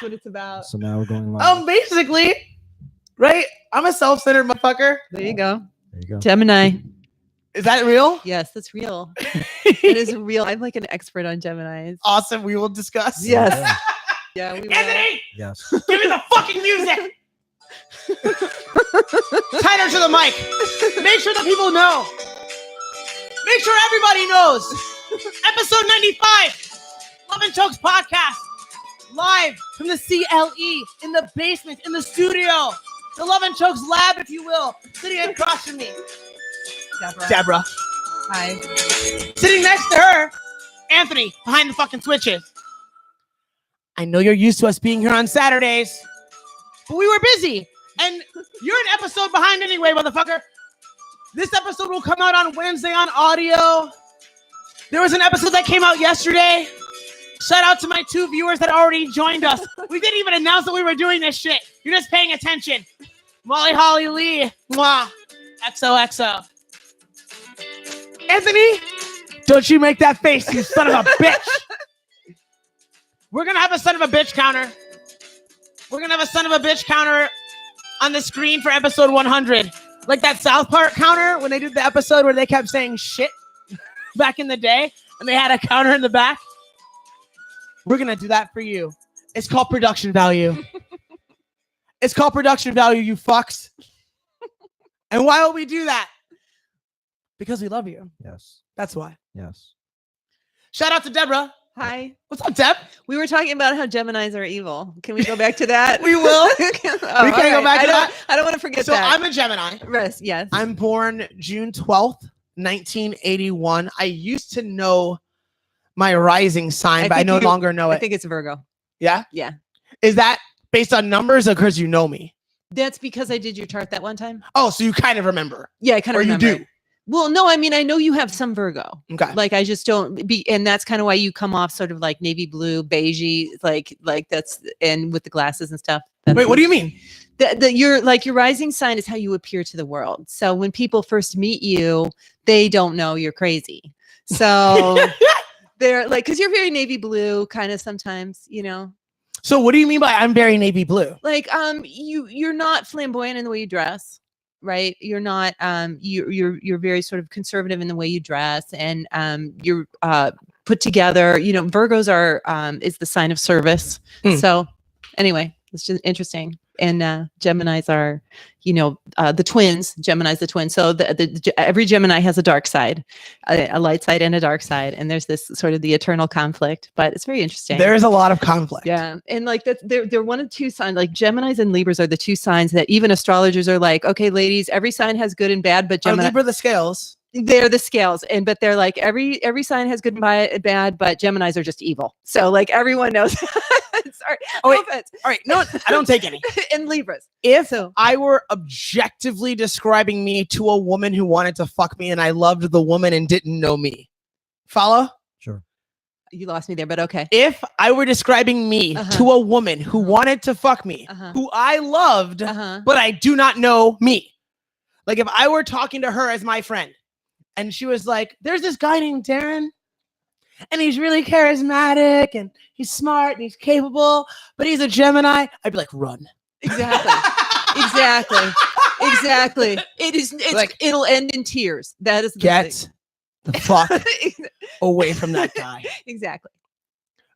what it's about. So now we're going live. Basically, right? I'm a self-centered motherfucker. There you go. There you go. Gemini. Is that real? Yes, that's real. It is real. I'm like an expert on Geminis. Awesome. We will discuss. Yes. Okay. Yeah, we will. Anthony, Yes. give me the fucking music. Tighter to the mic. Make sure that people know. Make sure everybody knows. Episode 95, Love and Chokes podcast, live from the CLE in the basement, in the studio, the Love and Chokes lab, if you will, sitting across from me. Deborah. Hi. Sitting next to her, Anthony, behind the fucking switches. I know you're used to us being here on Saturdays, but we were busy, and you're an episode behind anyway, motherfucker. This episode will come out on Wednesday on audio. There was an episode that came out yesterday. Shout out to my 2 viewers that already joined us. We didn't even announce that we were doing this shit. You're just paying attention. Molly Holly Lee. Mwah. XOXO. Anthony, don't you make that face, you son of a bitch. We're going to have a son of a bitch counter. We're going to have a son of a bitch counter on the screen for episode 100. Like that South Park counter when they did the episode where they kept saying shit back in the day and they had a counter in the back. We're going to do that for you. It's called production value. It's called production value, you fucks. And why will we do that? Because we love you. Yes. That's why. Yes. Shout out to Deborah. Hi. What's up, Deb? We were talking about how Geminis are evil. Can we go back to that? We will. We can go back to that. I don't want to forget So that. I'm a Gemini. Yes. I'm born June 12th, 1981. I used to know my rising sign, but I no longer know it. I think it's Virgo. Yeah? Yeah. Is that based on numbers or because you know me? That's because I did your chart that one time. Oh, so you kind of remember. Yeah, I kind of remember. You do. Well, no, I mean, I know you have some Virgo. Okay. Like, I just don't be, and that's kind of why you come off sort of like navy blue, beigey, like that's, and with the glasses and stuff. Wait, what do you mean? Your rising sign is how you appear to the world. So when people first meet you, they don't know you're crazy. So they're like, because you're very navy blue kind of sometimes, you know. So what do you mean by I'm very navy blue? Like, you're not flamboyant in the way you dress. Right. You're not you're very sort of conservative in the way you dress, and you're put together. You know, Virgos are is the sign of service. So anyway, it's just interesting. And Geminis are, you know, the twins. Gemini's the twins. So every Gemini has a dark side, a light side and a dark side. And there's this sort of the eternal conflict, but it's very interesting. There's a lot of conflict. Yeah. And like that, they're one of two signs, like Geminis and Libras are the two signs that even astrologers are like, okay, ladies, every sign has good and bad, but Gemini. Are Libra the scales? They're the scales, but they're like every sign has good and bad, but Geminis are just evil. So like everyone knows. Sorry. Oh, wait. Offense. All right. No, I don't take any. And Libras. If I were objectively describing me to a woman who wanted to fuck me and I loved the woman and didn't know me. Follow? Sure. You lost me there, but okay. If I were describing me to a woman who wanted to fuck me, who I loved, but I do not know me. Like if I were talking to her as my friend and she was like, there's this guy named Darren and he's really charismatic and he's smart and he's capable, but he's a Gemini, I'd be like, run. Exactly. Exactly. It'll end in tears. That is Get the fuck away from that guy. Exactly.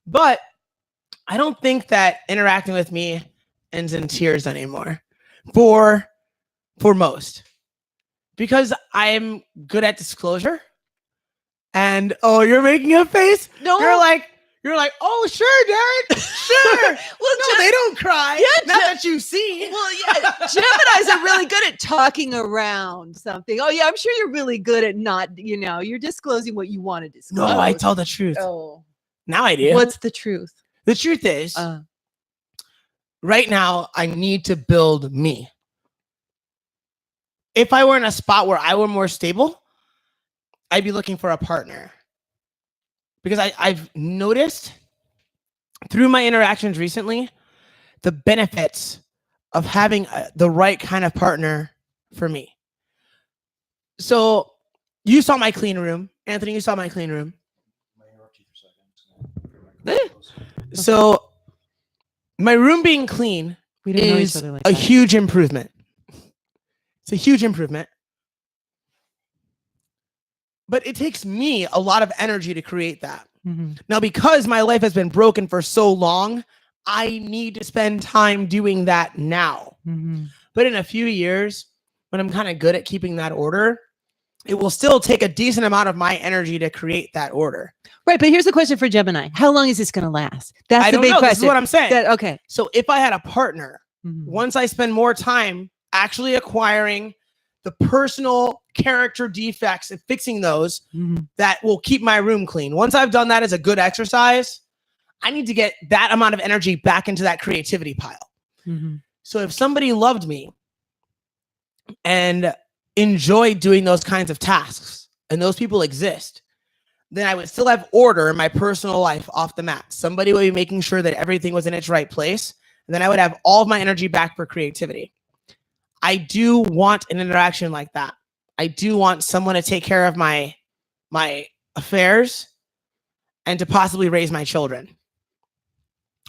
But I don't think that interacting with me ends in tears anymore for most, because I'm good at disclosure. And you're making a face? No. You're like, oh, sure, Darren. Sure. Well, no, they don't cry. Yeah, not that you see. Well, yeah, Geminis are really good at talking around something. Oh, yeah, I'm sure you're really good at not, you know, you're disclosing what you want to disclose. No, I tell the truth. Oh. Now I do. What's the truth? The truth is, right now, I need to build me. If I were in a spot where I were more stable, I'd be looking for a partner. Because I've noticed through my interactions recently, the benefits of having the right kind of partner for me. So you saw my clean room. Anthony, you saw my clean room. So my room being clean We don't know each is other like a that. huge improvement. It's a huge improvement. But it takes me a lot of energy to create that. Mhm. Now, because my life has been broken for so long, I need to spend time doing that now. Mhm. But in a few years, when I'm kind of good at keeping that order, it will still take a decent amount of my energy to create that order. Right, but here's the question for Gemini: how long is this going to last? That's I the don't big know. question. This is what I'm saying. Okay. So if I had a partner, Mhm. once I spend more time actually acquiring the personal character defects and fixing those, Mhm. that will keep my room clean. Once I've done that as a good exercise, I need to get that amount of energy back into that creativity pile. Mhm. So if somebody loved me and enjoyed doing those kinds of tasks, and those people exist, then I would still have order in my personal life off the mat. Somebody would be making sure that everything was in its right place. And then I would have all of my energy back for creativity. I do want an interaction like that. I do want someone to take care of my affairs and to possibly raise my children.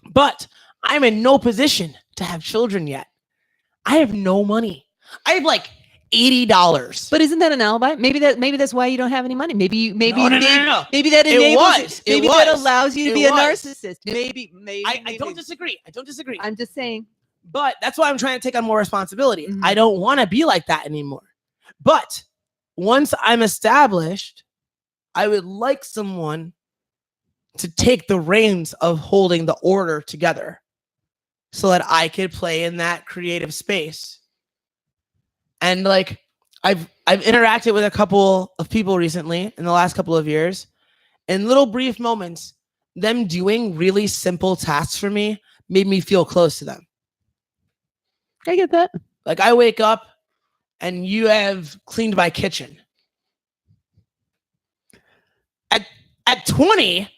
But I'm in no position to have children yet. I have no money. I have like $80. But isn't that an alibi? Maybe that's why you don't have any money. Maybe No. maybe that It enables was. It maybe that was. allows you to It be a was. narcissist. Maybe I don't disagree. I don't disagree. I'm just saying. But that's why I'm trying to take on more responsibility. Mhm. I don't want to be like that anymore. But once I'm established, I would like someone to take the reins of holding the order together so that I could play in that creative space. And like I've interacted with a couple of people recently in the last couple of years. In little brief moments, them doing really simple tasks for me made me feel close to them. I get that. Like I wake up and you have cleaned my kitchen. At 20,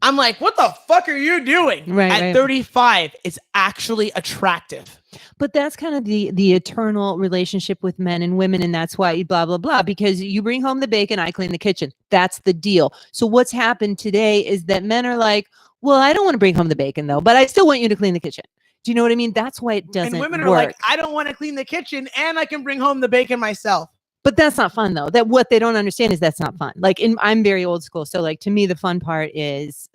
I'm like, what the fuck are you doing? Right, At right. 35, it's actually attractive. But that's kind of the eternal relationship with men and women, and that's why blah blah blah. Because you bring home the bacon, I clean the kitchen. That's the deal. So what's happened today is that men are like, well, I don't want to bring home the bacon though, but I still want you to clean the kitchen. Do you know what I mean? That's why it doesn't And women work. are like, I don't want to clean the kitchen and I can bring home the bacon myself. But that's not fun though. That what they don't understand is that's not fun. Like I'm very old school. So like to me, the fun part is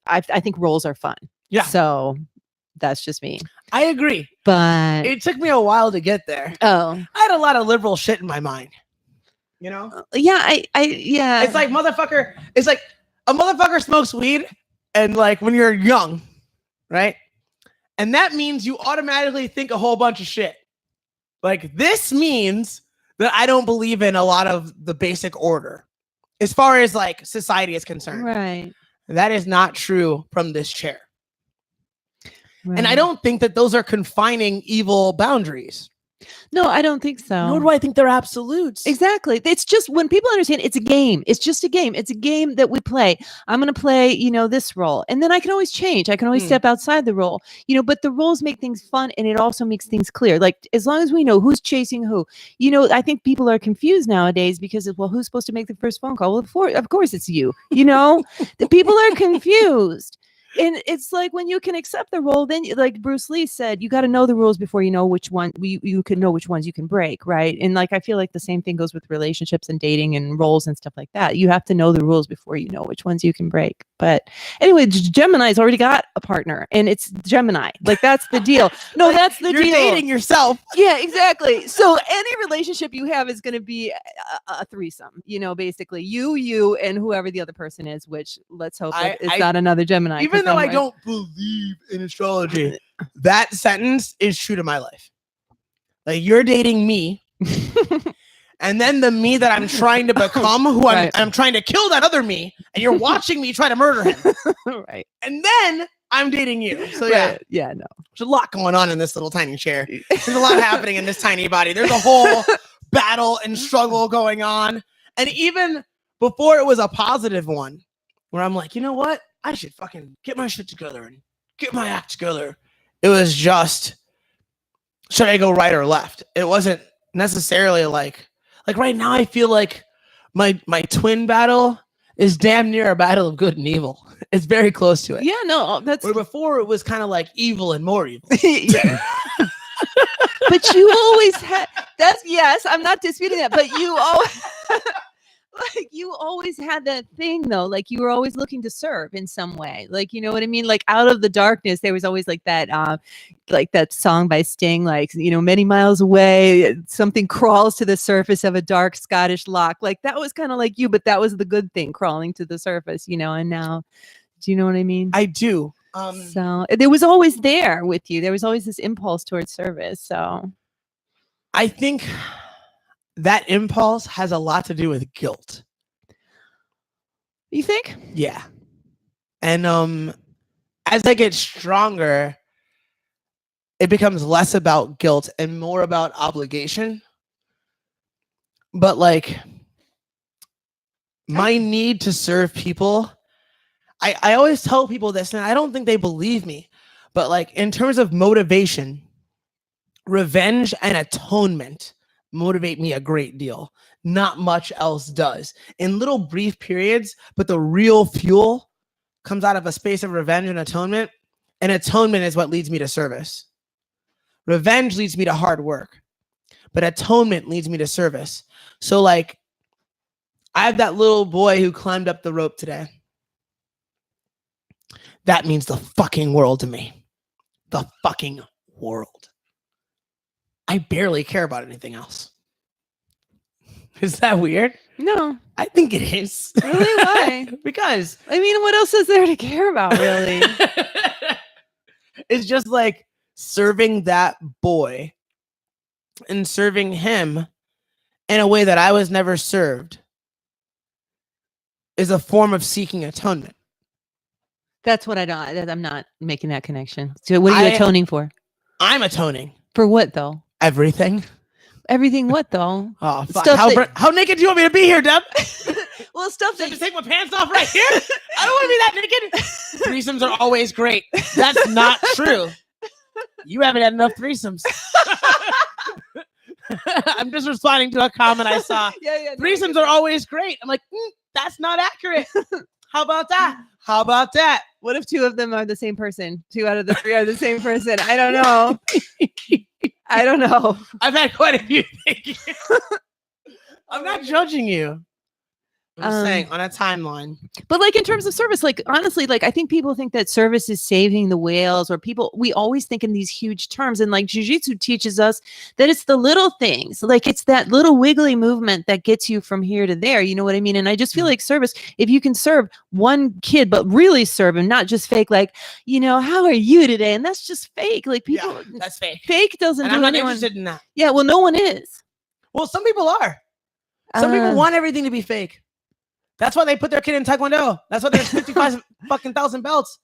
I think roles are fun. Yeah. So that's just me. I agree. But It took me a while to get there. oh I had a lot of liberal shit in my mind. You know? yeah, yeah. It's like motherfucker. It's like a motherfucker smokes weed and like when you're young, right? And that means you automatically think a whole bunch of shit. Like this means that I don't believe in a lot of the basic order as far as like society is concerned. right. That is not true from this chair. Right. And I don't think that those are confining evil boundaries. No, I don't think so. Nor do I think they're absolutes. Exactly. It's just when people understand it's a game. It's just a game. It's a game that we play. I'm going to play, this role. And then I can always change. I can always step outside the role, but the roles make things fun and it also makes things clear. Like as long as we know who's chasing who, I think people are confused nowadays because of, well, who's supposed to make the first phone call? Well, of course it's you, the people are confused. And it's like when you can accept the role, then like Bruce Lee said, you got to know the rules before you know which one you can know which ones you can break. Right. And like I feel like the same thing goes with relationships and dating and roles and stuff like that. You have to know the rules before you know which ones you can break. But anyway, Gemini's already got a partner and it's Gemini. Like that's the deal. No, Like, that's the you're deal. dating yourself. Yeah, exactly. So any relationship you have is going to be a threesome, basically you and whoever the other person is, which let's hope it's not another Gemini. Even though I don't believe in astrology, that sentence is true to my life. Like you're dating me, and then the me that I'm trying to become, who Right. I'm trying to kill that other me, and you're watching me try to murder him. Right. And then I'm dating you. So yeah, Right. Yeah, no. there's a lot going on in this little tiny chair. There's a lot happening in this tiny body. There's a whole battle and struggle going on. And even before it was a positive one, where I'm like, you know what? I should fucking get my shit together and get my act together. It was just, should I go right or left? It wasn't necessarily like right now I feel like my twin battle is damn near a battle of good and evil. It's very close to it. Yeah, no, that's Where before it was kind of like evil and more evil. Yeah. But you always had yes, I'm not disputing that, but you always like you always had that thing though, like you were always looking to serve in some way. Like, you know what I mean? Like out of the darkness, there was always like that song by Sting, like, you know, many miles away, something crawls to the surface of a dark Scottish loch. Like that was kind of like you, but that was the good thing crawling to the surface, you know, and now do you know what I mean? I do. So there was always there with you. There was always this impulse towards service. So I think that impulse has a lot to do with guilt. you think? Yeah. And as I get stronger, it becomes less about guilt and more about obligation. But like my need to serve people, I always tell people this, and I don't think they believe me, but like in terms of motivation, revenge and atonement motivate me a great deal. Not much else does. In little brief periods, but the real fuel comes out of a space of revenge and atonement is what leads me to service. Revenge leads me to hard work, but atonement leads me to service. So like, I have that little boy who climbed up the rope today. That means the fucking world to me. The fucking world. I barely care about anything else. Is that weird? No. I think it is. Really? Why? Because I mean, what else is there to care about, really? it's just like serving that boy and serving him in a way that I was never served is a form of seeking atonement. That's what I don't. I'm not making that connection. So, what are you atoning for? I'm atoning. For what, though? Everything. Everything what, though? Oh, fuck. How naked do you want me to be here, Deb? Well, stuff that... Just take my pants off right here? I don't want to be that naked. Threesomes are always great. That's not true. You haven't had enough threesomes. I'm just responding to a comment I saw. Yeah. Threesomes are always great. I'm like, that's not accurate. How about that? How about that? What if two of them are the same person? 2 out of the 3 are the same person. I don't know. I don't know. I've had quite a few things. I'm not judging you. I'm just saying on a timeline. But like in terms of service, like honestly, like I think people think that service is saving the whales, or we always think in these huge terms. And like jiu-jitsu teaches us that it's the little things, like it's that little wiggly movement that gets you from here to there. You know what I mean? And I just feel like service, if you can serve one kid, but really serve him, not just fake, like, you know, how are you today? And that's just fake. Like people, that's fake. Fake doesn't do I'm not anyone interested in that. Yeah, well, no one is. Well, some people are. Some people want everything to be fake. That's why they put their kid in Taekwondo. That's why there's 55 fucking thousand belts.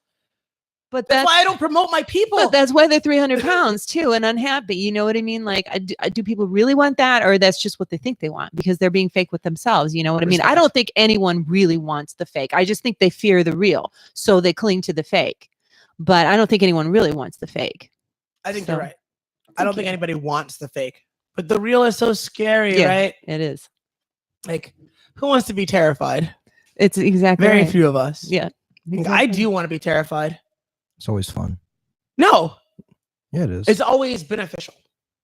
But that's why I don't promote my people. But that's why they're 300 pounds too and unhappy. You know what I mean? Like, do people really want that, or that's just what they think they want because they're being fake with themselves? You know what I mean? I don't think anyone really wants the fake. I just think they fear the real, so they cling to the fake. But I don't think anyone really wants the fake. I think you're right. I don't think anybody wants the fake. But the real is so scary, right? It is. Like, who wants to be terrified? It's exactly very right. few of us. Yeah. Exactly. I do want to be terrified. It's always fun. No. Yeah, it is. It's always beneficial.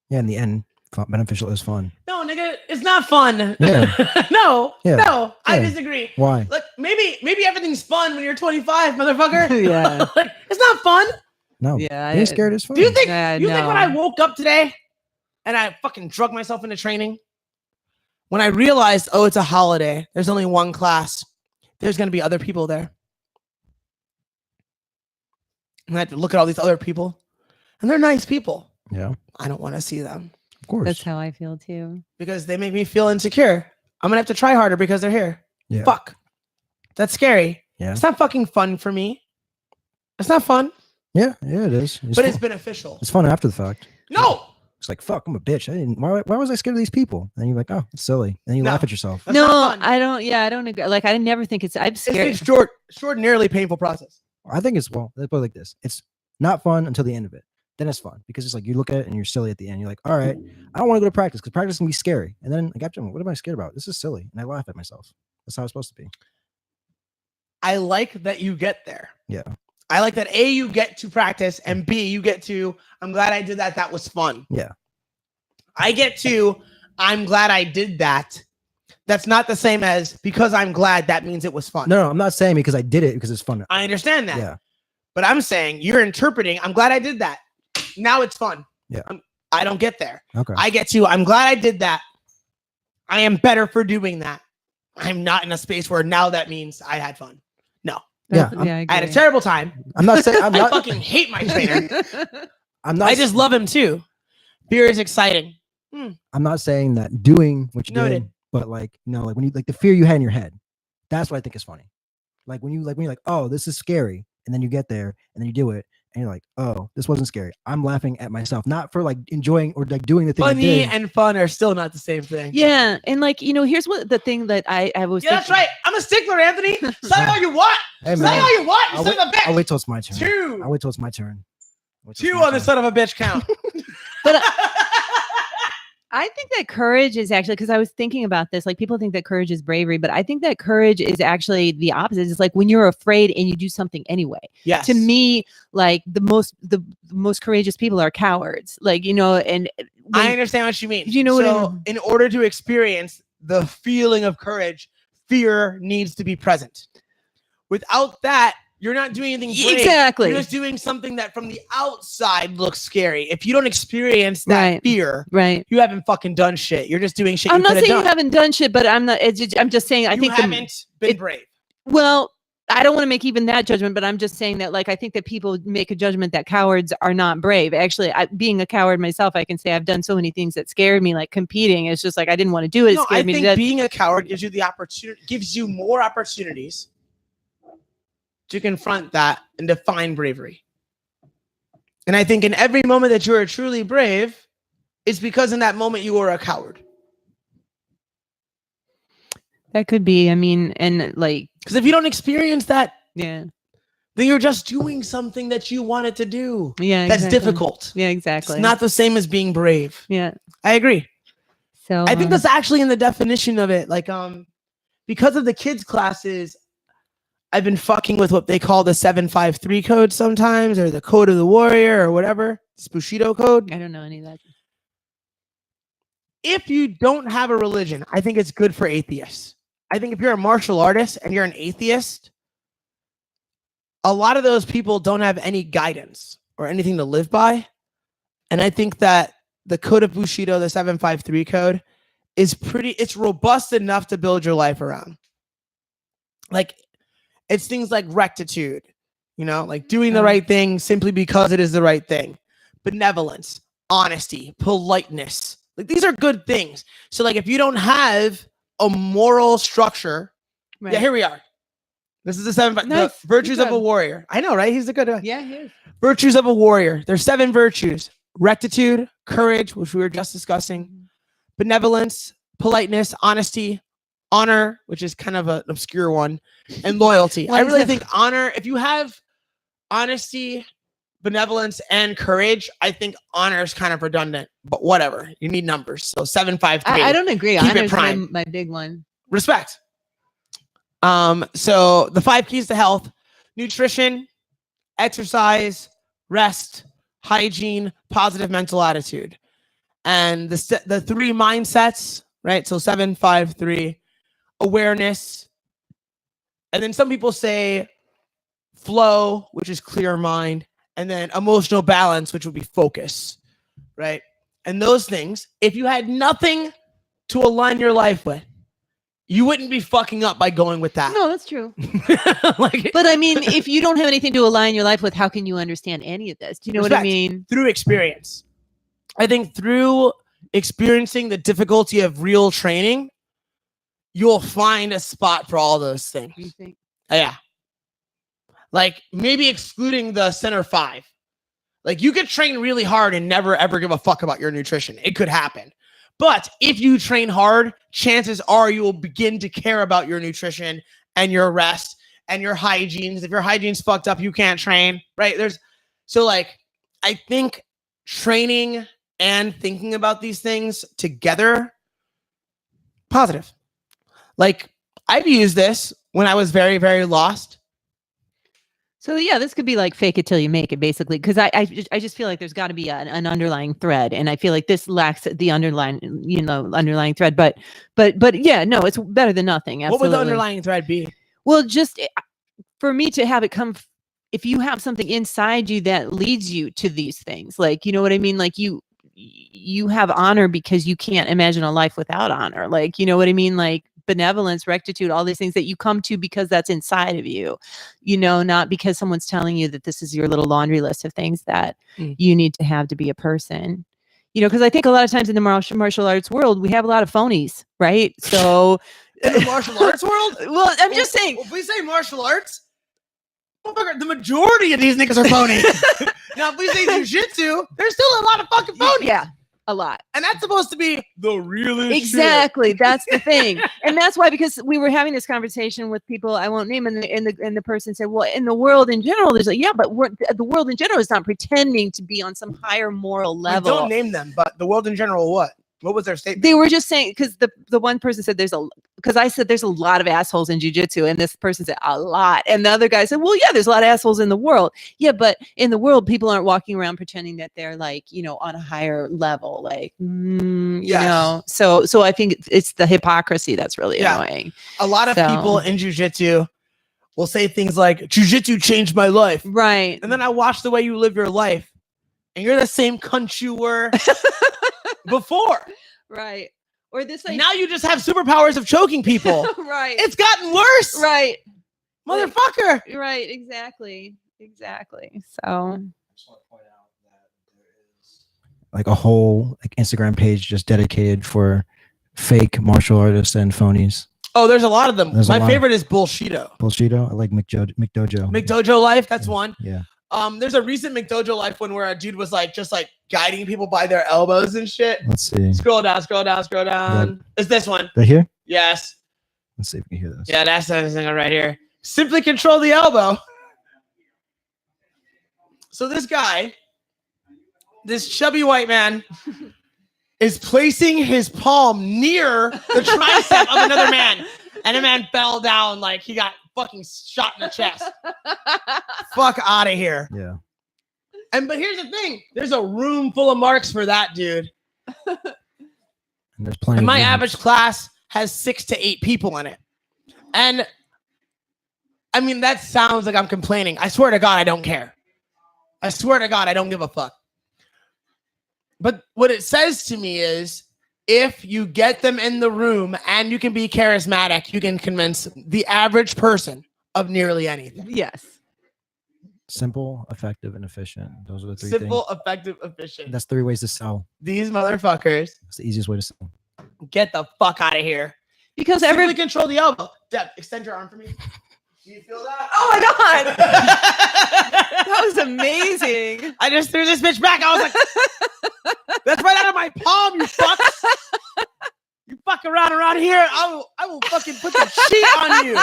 Yeah, in the end, beneficial is fun. No, nigga, it's not fun. Yeah. No, yeah. I disagree. Why? Look, maybe everything's fun when you're 25, motherfucker. Yeah. Like, it's not fun. No. Yeah. Being scared is fun. Do you think? Yeah, you think no. when I woke up today and I fucking drug myself into training, when I realized, oh, it's a holiday, there's only one class, there's going to be other people there. And I had to look at all these other people, and they're nice people. Yeah. I don't want to see them. Of course. That's how I feel too. Because they make me feel insecure. I'm going to have to try harder because they're here. Yeah. Fuck. That's scary. Yeah. It's not fucking fun for me. It's not fun. Yeah, it is. But it's beneficial. It's fun after the fact. No. It's like, fuck, I'm a bitch. Why was I scared of these people? And you're like, oh, it's silly. And you laugh at yourself. That's No, not fun. I don't. Yeah, I don't agree. Like, I never think I'm scared. It's an extraordinarily painful process. I think it's, well, let's put it like this. It's not fun until the end of it. Then it's fun because it's like you look at it and you're silly at the end. You're like, all right, I don't want to go to practice because practice can be scary. And then like after, what am I scared about? This is silly. And I laugh at myself. That's how it's supposed to be. I like that you get there. Yeah. I like that A, you get to practice, and B, you get to, I'm glad I did that. That was fun. Yeah. I get to, I'm glad I did that. That's not the same as because I'm glad that means it was fun. No, I'm not saying because I did it because it's fun. I understand that. Yeah. But I'm saying you're interpreting, I'm glad I did that. Now it's fun. Yeah. I don't get there. Okay. I get to, I'm glad I did that. I am better for doing that. I'm not in a space where now that means I had fun. No. Yeah, I I had a agree. terrible time. I'm not saying I'm I not. fucking hate my trainer. I'm not. I just love him too. Fear is exciting. I'm not saying that doing what you Noted. did, but like like when you like the fear you had in your head, that's what I think is funny. Like when you're like, oh, this is scary, and then you get there and then you do it, and you're like, oh, this wasn't scary. I'm laughing at myself, not for like enjoying or like doing the thing. I Funny did. and fun are still not the same thing. Yeah, and like here's what the thing that I was. Yeah, that's right. I'm a stickler, Anthony. Say all you want. Hey, Say man. all you want. You I'll son of a bitch. I'll wait till it's my turn. Two. I'll wait till it's my turn. Two on the son of a bitch count. But I think that courage is actually, because I was thinking about this, like people think that courage is bravery, but I think that courage is actually the opposite. It's like when you're afraid and you do something anyway. Yes. To me, like the most courageous people are cowards. Like, and I understand what you mean. You know what I so mean? in order to experience the feeling of courage, fear needs to be present. Without that, you're not doing anything brave. Exactly. You're just doing something that from the outside looks scary. If you don't experience that Right. fear, right. you haven't fucking done shit. You're just doing shit I'm you not could have saying done. you haven't done shit, but I'm not. I'm just saying. I You think haven't been it- brave. Well, I don't want to make even that judgment, but I'm just saying that, like, I think that people make a judgment that cowards are not brave. Actually, being a coward myself, I can say I've done so many things that scared me, like competing. It's just like I didn't want to do it. It No, I scared me to think death. being a coward gives you the opportunity, gives you more opportunities to confront that and define bravery. And I think in every moment that you are truly brave, it's because in that moment you were a coward. That could be. I mean, and like, Because if you don't experience that, yeah, then you're just doing something that you wanted to do. yeah, That's exactly. difficult. Yeah, It's exactly. not the same as being brave. Yeah. I agree. So I think that's actually in the definition of it. Like, because of the kids' classes, I've been fucking with what they call the 753 code sometimes, or the code of the warrior, or whatever. It's Bushido code. I don't know any of that. If you don't have a religion, I think it's good for atheists. I think if you're a martial artist and you're an atheist, a lot of those people don't have any guidance or anything to live by. And I think that the code of Bushido, the 753 code, it's robust enough to build your life around. Like, it's things like rectitude, like doing the right thing simply because it is the right thing. Benevolence, honesty, politeness. Like, these are good things. So like, if you don't have a moral structure, Right. yeah, here we are. This is the Nice. virtues Good of a job. warrior. I know, right? He's a good one. Yeah, he is. Virtues of a warrior. There's 7 virtues: rectitude, courage, which we were just discussing, benevolence, politeness, honesty, honor, which is kind of an obscure one, and loyalty. Why I is really that- think honor, if you have honesty, benevolence, and courage, I think honor is kind of redundant, but whatever. You need numbers. So 753. I don't agree. Keep it Honor's prime. my big one. Respect. So the 5 keys to health: nutrition, exercise, rest, hygiene, positive mental attitude. And the 3 mindsets, right? So 7, 5, 3, awareness. And then some people say flow, which is clear mind, and then emotional balance, which would be focus, right? And those things, if you had nothing to align your life with, you wouldn't be fucking up by going with that. No, that's true. Like, But I mean, if you don't have anything to align your life with, how can you understand any of this? Do you know what I Respect. mean? through experience. I think through experiencing the difficulty of real training, you'll find a spot for all those things. You think? Yeah. Like, maybe excluding the center 5. Like, you could train really hard and never ever give a fuck about your nutrition. It could happen. But if you train hard, chances are you will begin to care about your nutrition and your rest and your hygiene. If your hygiene's fucked up, you can't train, right? I think training and thinking about these things together, positive. Like, I've used this when I was very, very lost. So yeah, this could be like fake it till you make it, basically, because I just feel like there's got to be an underlying thread, and I feel like this lacks the underlying thread. But yeah, no, it's better than nothing. What would Absolutely. the underlying thread be? Well, just for me to have it come, if you have something inside you that leads you to these things, like, you know what I mean? Like you have honor because you can't imagine a life without honor. Like, you know what I mean? Like benevolence, rectitude, all these things that you come to because that's inside of you, not because someone's telling you that this is your little laundry list of things that you need to have to be a person. Because I think a lot of times in the martial arts world, we have a lot of phonies, right? So In the martial arts world? well, I'm just saying. If we say martial arts, motherfucker, the majority of these niggas are phony. Now, if we say jujitsu, there's still a lot of fucking phony. Yeah, a lot. And that's supposed to be the realest shit. Exactly. That's the thing. And that's why, because we were having this conversation with people I won't name, and the person said, well, in the world in general, there's like, yeah, but the world in general is not pretending to be on some higher moral level. Don't name them, but the world in general, what? What was their statement? They were just saying, because the one person said because I said there's a lot of assholes in jiu-jitsu, and this person said a lot. And the other guy said, well, yeah, there's a lot of assholes in the world. Yeah, but in the world, people aren't walking around pretending that they're like, on a higher level, like, So I think it's the hypocrisy that's really annoying. A lot of people in jiu-jitsu will say things like, jiu-jitsu changed my life. Right. And then I watch the way you live your life, and you're the same cunt you were before. Right. Or this, like, now you just have superpowers of choking people. Right. It's gotten worse. Right. Motherfucker. Right. Exactly. So I just want to point out that there is like a whole Instagram page just dedicated for fake martial artists and phonies. Oh, there's a lot of them. There's My favorite is Bullshito. Bullshito. I like McDojo. McDojo Life, that's one. Yeah. There's a recent McDojo Life one where a dude was like just like guiding people by their elbows and shit. Let's see. Scroll down. Yep. It's this one. Right here? Yes. Let's see if we can hear this. Yeah, that's the thing right here. Simply control the elbow. So this guy, this chubby white man, is placing his palm near the tricep of another man. And the man fell down like he got fucking shot in the chest. Fuck out of here. Yeah. But here's the thing. There's a room full of marks for that, dude. And there's plenty. And my average class has 6 to 8 people in it. And I mean, that sounds like I'm complaining. I swear to God, I don't care. I swear to God, I don't give a fuck. But what it says to me is, if you get them in the room and you can be charismatic, you can convince the average person of nearly anything. Yes. Simple, effective, and efficient. Those are the three Simple, things. effective, efficient. That's 3 ways to sell. These motherfuckers That's the easiest way to sell. get the fuck out of here. Because Simply control the elbow. Deb, extend your arm for me. Do you feel that? Oh my God. That was amazing. I just threw this bitch back. I was like, that's right out of my palm, you fucks. You fuck around here. I will fucking put the sheet on you.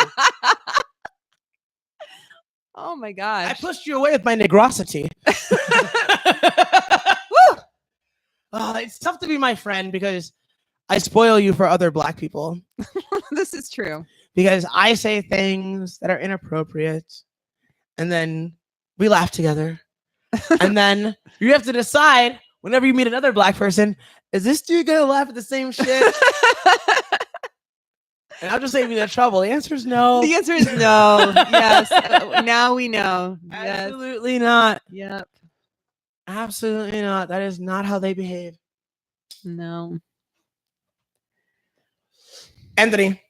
Oh my gosh. I pushed you away with my negrosity. It's tough to be my friend because I spoil you for other black people. This is true. Because I say things that are inappropriate, and then we laugh together. And then you have to decide, whenever you meet another black person, is this dude gonna laugh at the same shit? And I'll just save you the trouble. The answer is no. The answer is no. Yes. Now we know. Yes. Absolutely not. Yep. Absolutely not. That is not how they behave. No. Anthony,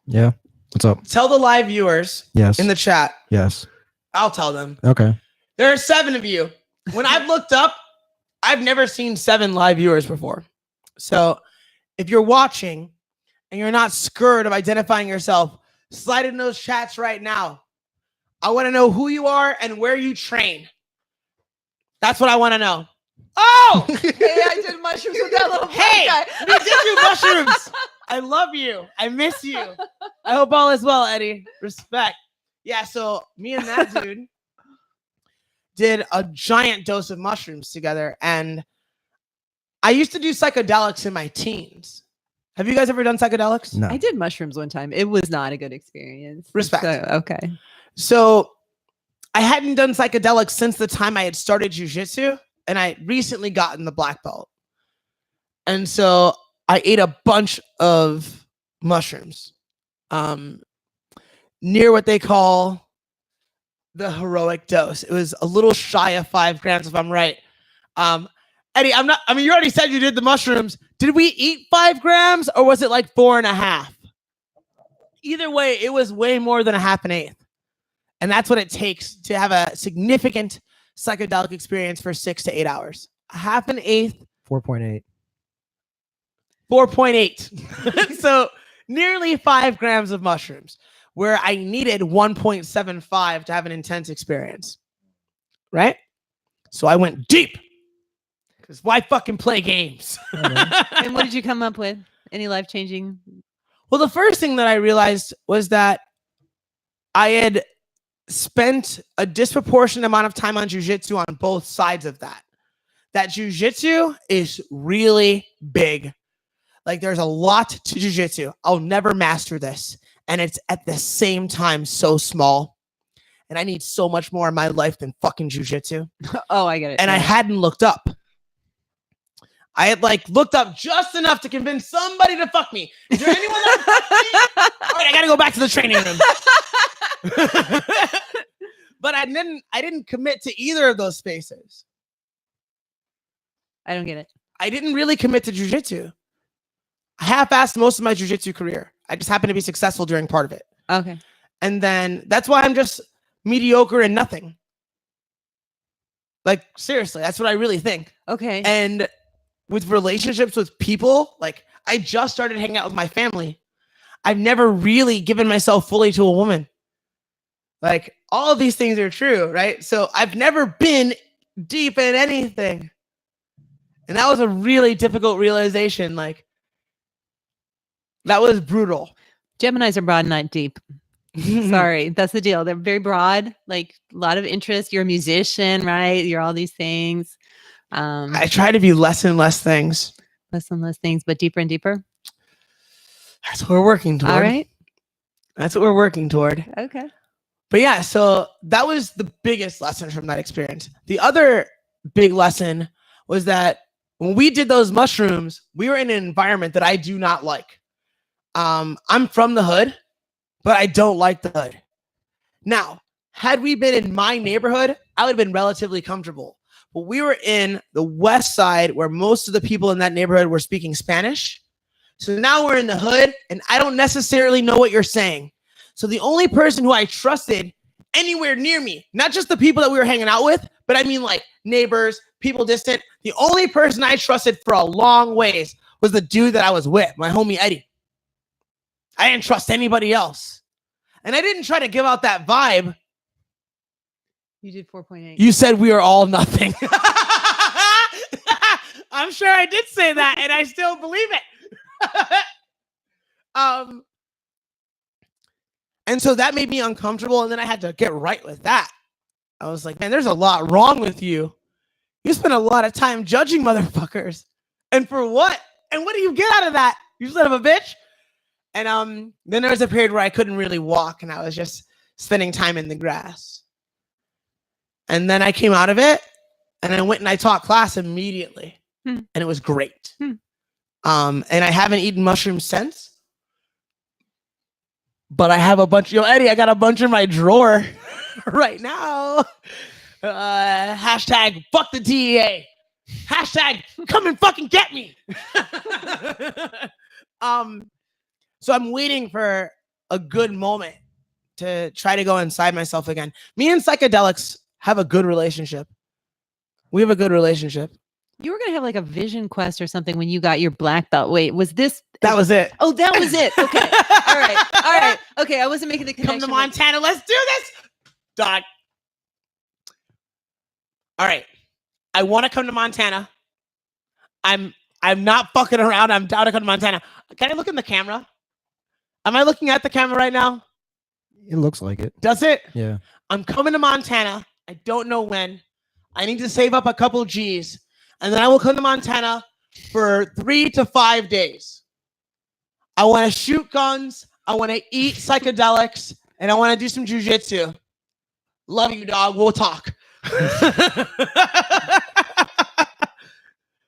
Yeah. What's up? tell the live viewers Yes. in the chat. Yes. I'll tell them. Okay. There are 7 of you. When I've looked up, I've never seen 7 live viewers before. So if you're watching and you're not scared of identifying yourself, slide in those chats right now. I want to know who you are and where you train. That's what I want to know. Oh! Hey, I did mushrooms with that little Hey, guy. we did do mushrooms. I love you. I miss you. I hope all is well, Eddie. Respect. Yeah, so me and that dude did a giant dose of mushrooms together. And I used to do psychedelics in my teens. Have you guys ever done psychedelics? No. I did mushrooms one time. It was not a good experience. Respect. So, okay. So I hadn't done psychedelics since the time I had started jujitsu, and I had recently gotten the black belt. And so I ate a bunch of mushrooms, near what they call the heroic dose. It was a little shy of 5 grams, if I'm right. Eddie, you already said you did the mushrooms. Did we eat 5 grams or was it like 4.5? Either way, it was way more than a half an eighth. And that's what it takes to have a significant psychedelic experience for 6 to 8 hours. A half an eighth. 4.8. 4.8. So nearly 5 grams of mushrooms, where I needed 1.75 to have an intense experience. Right? So I went deep. Because why fucking play games? And what did you come up with? Any life-changing? Well, the first thing that I realized was that I had spent a disproportionate amount of time on jujitsu on both sides of that. That jujitsu is really big. Like, there's a lot to jujitsu. I'll never master this. And it's at the same time so small. And I need so much more in my life than fucking jujitsu. Oh, I get it. And I hadn't looked up. I had looked up just enough to convince somebody to fuck me. Is there anyone that would fuck me? All right, I gotta go back to the training room. But I didn't commit to either of those spaces. I don't get it. I didn't really commit to jujitsu. I half-assed most of my jujitsu career. I just happened to be successful during part of it. Okay. And then that's why I'm just mediocre and nothing. Like, seriously, that's what I really think. Okay. And with relationships with people, I just started hanging out with my family. I've never really given myself fully to a woman. All of these things are true, right? So I've never been deep in anything. And that was a really difficult realization. That was brutal. Geminis are broad, not deep. Sorry, that's the deal. They're very broad, a lot of interest. You're a musician, right? You're all these things. I try to be less and less things. Less and less things, but deeper and deeper. That's what we're working toward. All right. That's what we're working toward. Okay. But yeah, so that was the biggest lesson from that experience. The other big lesson was that when we did those mushrooms, we were in an environment that I do not like. I'm from the hood, but I don't like the hood. Now, had we been in my neighborhood, I would have been relatively comfortable. But we were in the west side where most of the people in that neighborhood were speaking Spanish. So now we're in the hood and I don't necessarily know what you're saying. So the only person who I trusted anywhere near me, not just the people that we were hanging out with, but I mean neighbors, people distant. The only person I trusted for a long ways was the dude that I was with, my homie Eddie. I didn't trust anybody else. And I didn't try to give out that vibe. You did 4.8. You said we are all nothing. I'm sure I did say that, and I still believe it. And so that made me uncomfortable, and then I had to get right with that. I was like, man, there's a lot wrong with you. You spend a lot of time judging motherfuckers. And for what? And what do you get out of that? You son of a bitch. And then there was a period where I couldn't really walk, and I was just spending time in the grass. And then I came out of it, and I went and I taught class immediately, and it was great. And I haven't eaten mushrooms since, but I have a bunch. Yo, Eddie, I got a bunch in my drawer right now. Hashtag fuck the DEA. Hashtag come and fucking get me. So I'm waiting for a good moment to try to go inside myself again. Me and psychedelics have a good relationship. We have a good relationship. You were going to have a vision quest or something when you got your black belt. Wait, was this? That was it. Oh, that was it. Okay. All right. All right. Okay. I wasn't making the connection. Come to Montana. Let's do this. Dog. All right. I want to come to Montana. I'm not fucking around. I'm down to come to Montana. Can I look in the camera? Am I looking at the camera right now? It looks like it. Does it? Yeah. I'm coming to Montana. I don't know when. I need to save up a couple G's. And then I will come to Montana for 3 to 5 days. I want to shoot guns. I want to eat psychedelics. And I want to do some jujitsu. Love you, dog. We'll talk.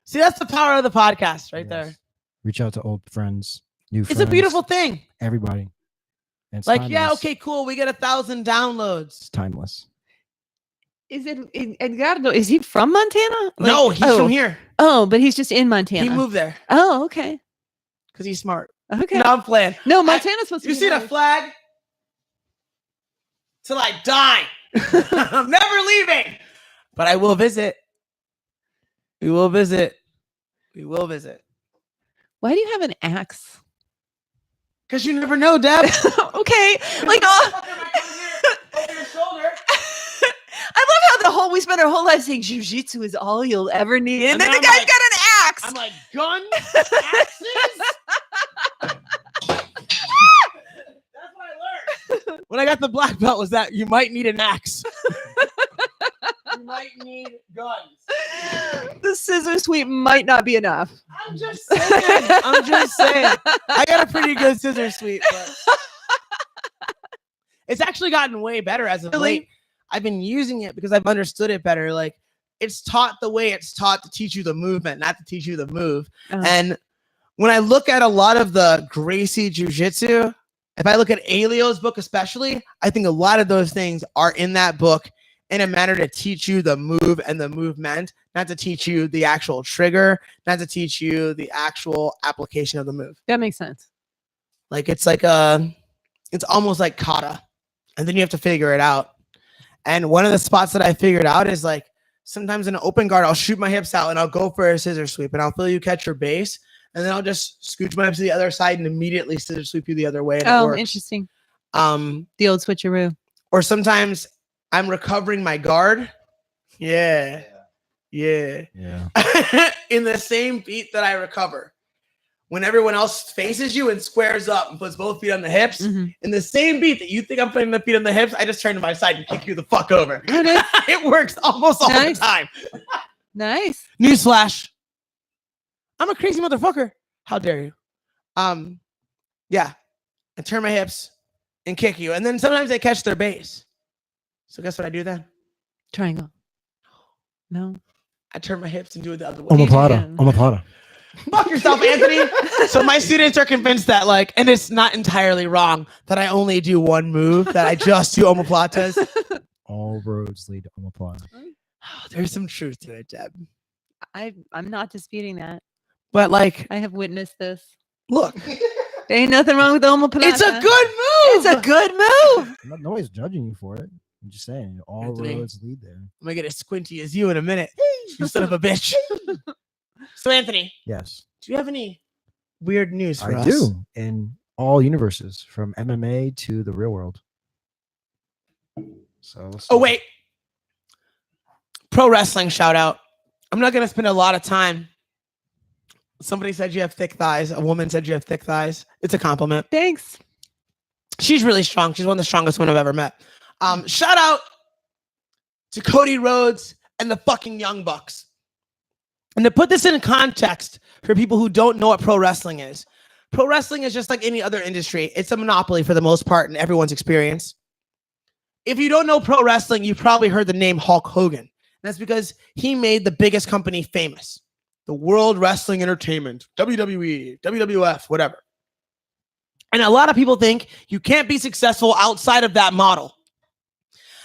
See, that's the power of the podcast right there. Reach out to old friends, new friends. It's a beautiful thing. Everybody. And it's Like, timeless. yeah, okay, cool. We get 1,000 downloads. It's timeless. Is it Edgardo? Is he from Montana? No, he's from here. Oh, but he's just in Montana. He moved there Oh, okay. because he's smart. Okay. No, I'm playing. No, Montana's supposed to You be see the nice. flag? Till I die. I'm never leaving. But I will visit. We will visit. We will visit. Why do you have an axe? Because you never know, Deb. Okay. Like, Over your shoulder. I love how we spend our whole life saying jujitsu is all you'll ever need. And, And then then the I'm guy's like- got an axe. I'm like, guns? Axes? That's what I learned. When I got the black belt was that you might need an axe. You might need guns. The scissor sweep might not be enough. I'm just saying. I'm just saying. I got a pretty good scissor sweep, but it's actually gotten way better as of Really? late. I've been using it because I've understood it better. Like, it's taught the way it's taught to teach you the movement, not to teach you the move. Oh. And when I look at a lot of the Gracie Jiu-Jitsu, if I look at Elio's book especially, I think a lot of those things are in that book in a manner to teach you the move and the movement, not to teach you the actual trigger, not to teach you the actual application of the move. That makes sense. Like, it's almost like kata, and then you have to figure it out. And one of the spots that I figured out is like, sometimes in an open guard, I'll shoot my hips out and I'll go for a scissor sweep and I'll feel you catch your base. And then I'll just scooch my hips to the other side and immediately scissor sweep you the other way. And it Oh, works. interesting. The old switcheroo. Or sometimes I'm recovering my guard. Yeah. Yeah. In the same beat that I recover. When everyone else faces you and squares up and puts both feet on the hips, Mhm. in the same beat that you think I'm putting the feet on the hips, I just turn to my side and kick you the fuck over. Okay. It works almost all Nice. the time. Nice. Newsflash. I'm a crazy motherfucker. How dare you? Yeah. I turn my hips and kick you. And then sometimes they catch their base. So guess what I do then? Triangle. No. I turn my hips and do it the other way. Omoplata. Omoplata. Fuck yourself, Anthony. So my students are convinced that, like, and it's not entirely wrong that I only do one move, that I just do omoplatas. All roads lead to omoplata. Oh, there's some truth to it, Deb. I'm not disputing that. But like, I have witnessed this. look, There ain't nothing wrong with omoplata. it's a good move. It's a good move. Nobody's judging you for it. I'm just saying, all Anthony. roads lead there. I'm gonna get as squinty as you in a minute. You son of a bitch. So, Anthony, Yes, do you have any weird news for I us? do. In all universes, from MMA to the real world. So. let's Oh, see. wait. Pro wrestling shout out. I'm not going to spend a lot of time. Somebody said you have thick thighs. A woman said you have thick thighs. It's a compliment. Thanks. She's really strong. She's one of the strongest women I've ever met. Shout out to Cody Rhodes and the fucking Young Bucks. And to put this in context for people who don't know what pro wrestling is just like any other industry. It's a monopoly for the most part in everyone's experience. If you don't know pro wrestling, you've probably heard the name Hulk Hogan. That's because he made the biggest company famous. The World Wrestling Entertainment, WWE, WWF, whatever. And a lot of people think you can't be successful outside of that model.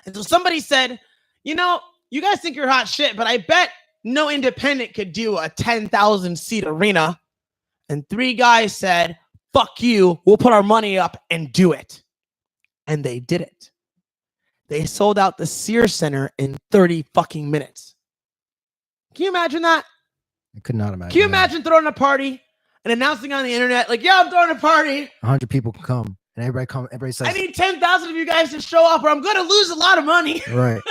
And so somebody said, you guys think you're hot shit, but I bet no independent could do a 10,000 seat arena. And 3 guys said, fuck you, we'll put our money up and do it. And they did it. They sold out the Sears Center in 30 fucking minutes. Can you imagine that? I could not imagine. Can you that. imagine throwing a party and announcing on the internet, like, yeah, I'm throwing a party. 100 people can come, and everybody says, I need 10,000 of you guys to show up or I'm going to lose a lot of money. right.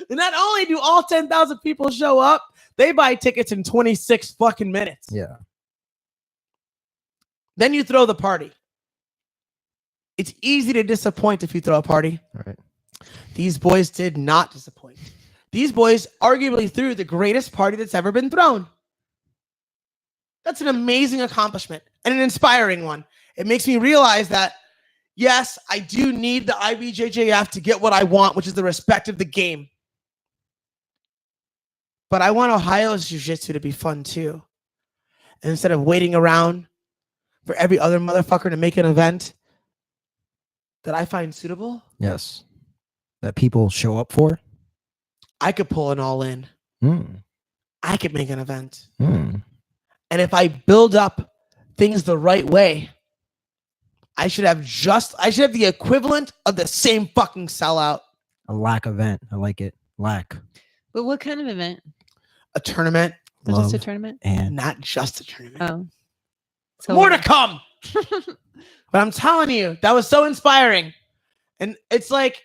And not only do all 10,000 people show up, they buy tickets in 26 fucking minutes. Yeah. Then you throw the party. It's easy to disappoint if you throw a party. All right. These boys did not disappoint. These boys arguably threw the greatest party that's ever been thrown. That's an amazing accomplishment and an inspiring one. It makes me realize that yes, I do need the IBJJF to get what I want, which is the respect of the game. But I want Ohio's jiu-jitsu to be fun too. And instead of waiting around for every other motherfucker to make an event that I find suitable, Yes. That people show up for. I could pull an all-in. Mm. I could make an event. Mm. And if I build up things the right way, I should have the equivalent of the same fucking sellout. A lack event. I like it. Lack. But what kind of event? A tournament, Was just a Love. tournament? And not just a tournament. Oh. So More to come. But I'm telling you, that was so inspiring. And it's like,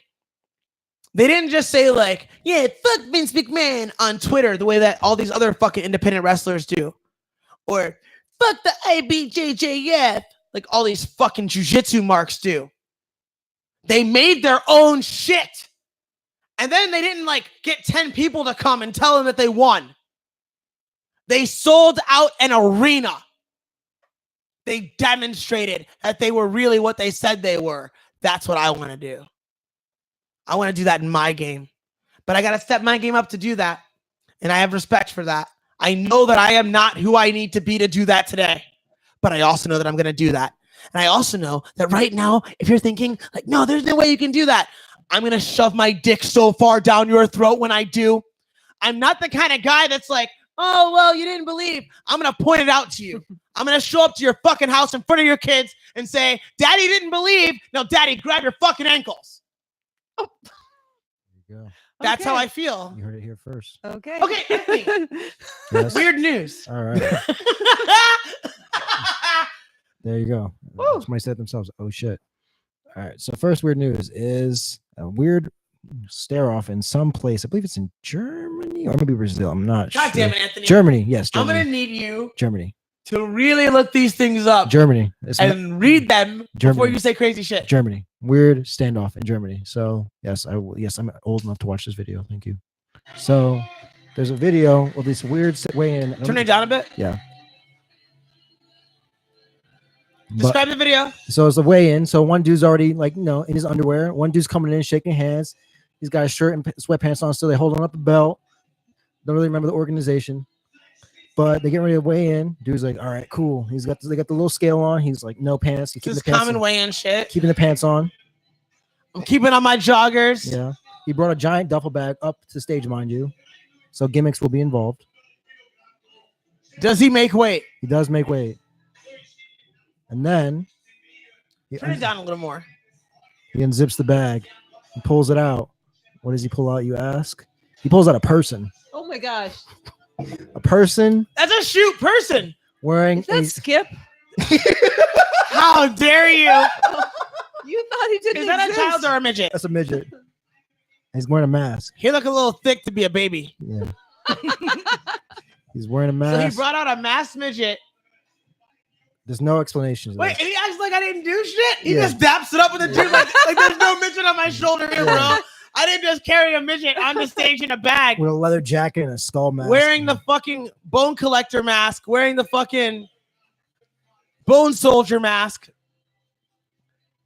they didn't just say like, yeah, fuck Vince McMahon on Twitter the way that all these other fucking independent wrestlers do. Or fuck the IBJJF like all these fucking jiu-jitsu marks do. They made their own shit. And then they didn't like get 10 people to come and tell them that they won. They sold out an arena. They demonstrated that they were really what they said they were. That's what I want to do. I want to do that in my game. But I got to step my game up to do that. And I have respect for that. I know that I am not who I need to be to do that today. But I also know that I'm going to do that. And I also know that right now, if you're thinking like, no, there's no way you can do that, I'm going to shove my dick so far down your throat when I do. I'm not the kind of guy that's like, oh, well, you didn't believe. I'm going to point it out to you. I'm going to show up to your fucking house in front of your kids and say, Daddy didn't believe. Now, Daddy, grab your fucking ankles. there you go. That's Okay. how I feel. You heard it here first. Okay. Okay, Anthony. Yes. Weird news. All right. There you go. Woo. Somebody said themselves, oh shit. All right. So first weird news is a weird stare off in some place. I believe it's in Germany or maybe Brazil. I'm not God sure. damn it, Anthony. Germany. Yes. I'm Germany. going to need you Germany. to really look these things up Germany. It's not- and read them before Germany. you say crazy shit. Germany. Weird standoff in Germany. So yes, I'm old enough to watch this video. Thank you. So there's a video of this weird weigh-in. Turn it down a bit. Yeah. But, Describe the video. so it's a weigh-in. So one dude's already like, in his underwear. One dude's coming in, shaking hands. He's got a shirt and sweatpants on. Still, they holding up a belt. Don't really remember the organization, but they get ready to weigh in. Dude's like, all right, cool. They got the little scale on. He's like, no pants. He's keeping This the pants common on, weigh-in shit. keeping the pants on. I'm keeping on my joggers. Yeah. He brought a giant duffel bag up to stage, mind you. So gimmicks will be involved. Does he make weight? He does make weight. And then Turn it down a little more. he unzips the bag and pulls it out. What does he pull out, you ask? He pulls out a person. Oh my gosh. A person That's a shoot person. wearing Is that Skip? How dare you? You thought he didn't Is that a exist. child or a midget? that's a midget. He's wearing a mask. He look a little thick to be a baby. Yeah. He's wearing a So mask. he brought out a masked midget. There's no explanation. to Wait, this. and he acts like I didn't do shit. He Yeah. just daps it up with a dude like there's no midget on my shoulder here, Yeah. bro. I didn't just carry a midget on the stage in a bag. With a leather jacket and a skull mask. Wearing the fucking bone collector mask, wearing the fucking bone soldier mask.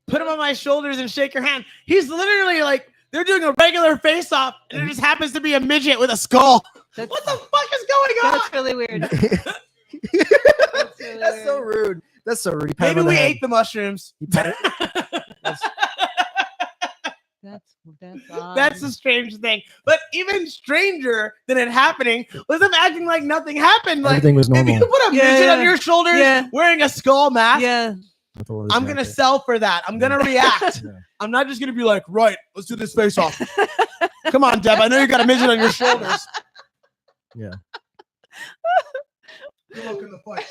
Put him on my shoulders and shake your hand. He's literally like, they're doing a regular face off, and there just happens to be a midget with a skull. That's, What the fuck is going on? that's really weird. That's so rude. That's so rude. He patted Maybe him on we the head. ate the mushrooms. He patted- That's That's a strange thing. But even stranger than it happening was him acting like nothing happened. Like, Everything was if you normal. put a Yeah, midget yeah. on your shoulders Yeah. wearing a skull mask, yeah. With a leather I'm going to jacket. sell for that. I'm going to react. Yeah. I'm not just going to be like, right, let's do this face off. Come on, Deb. I know you got a midget on your shoulders. Yeah. Good luck in the fight.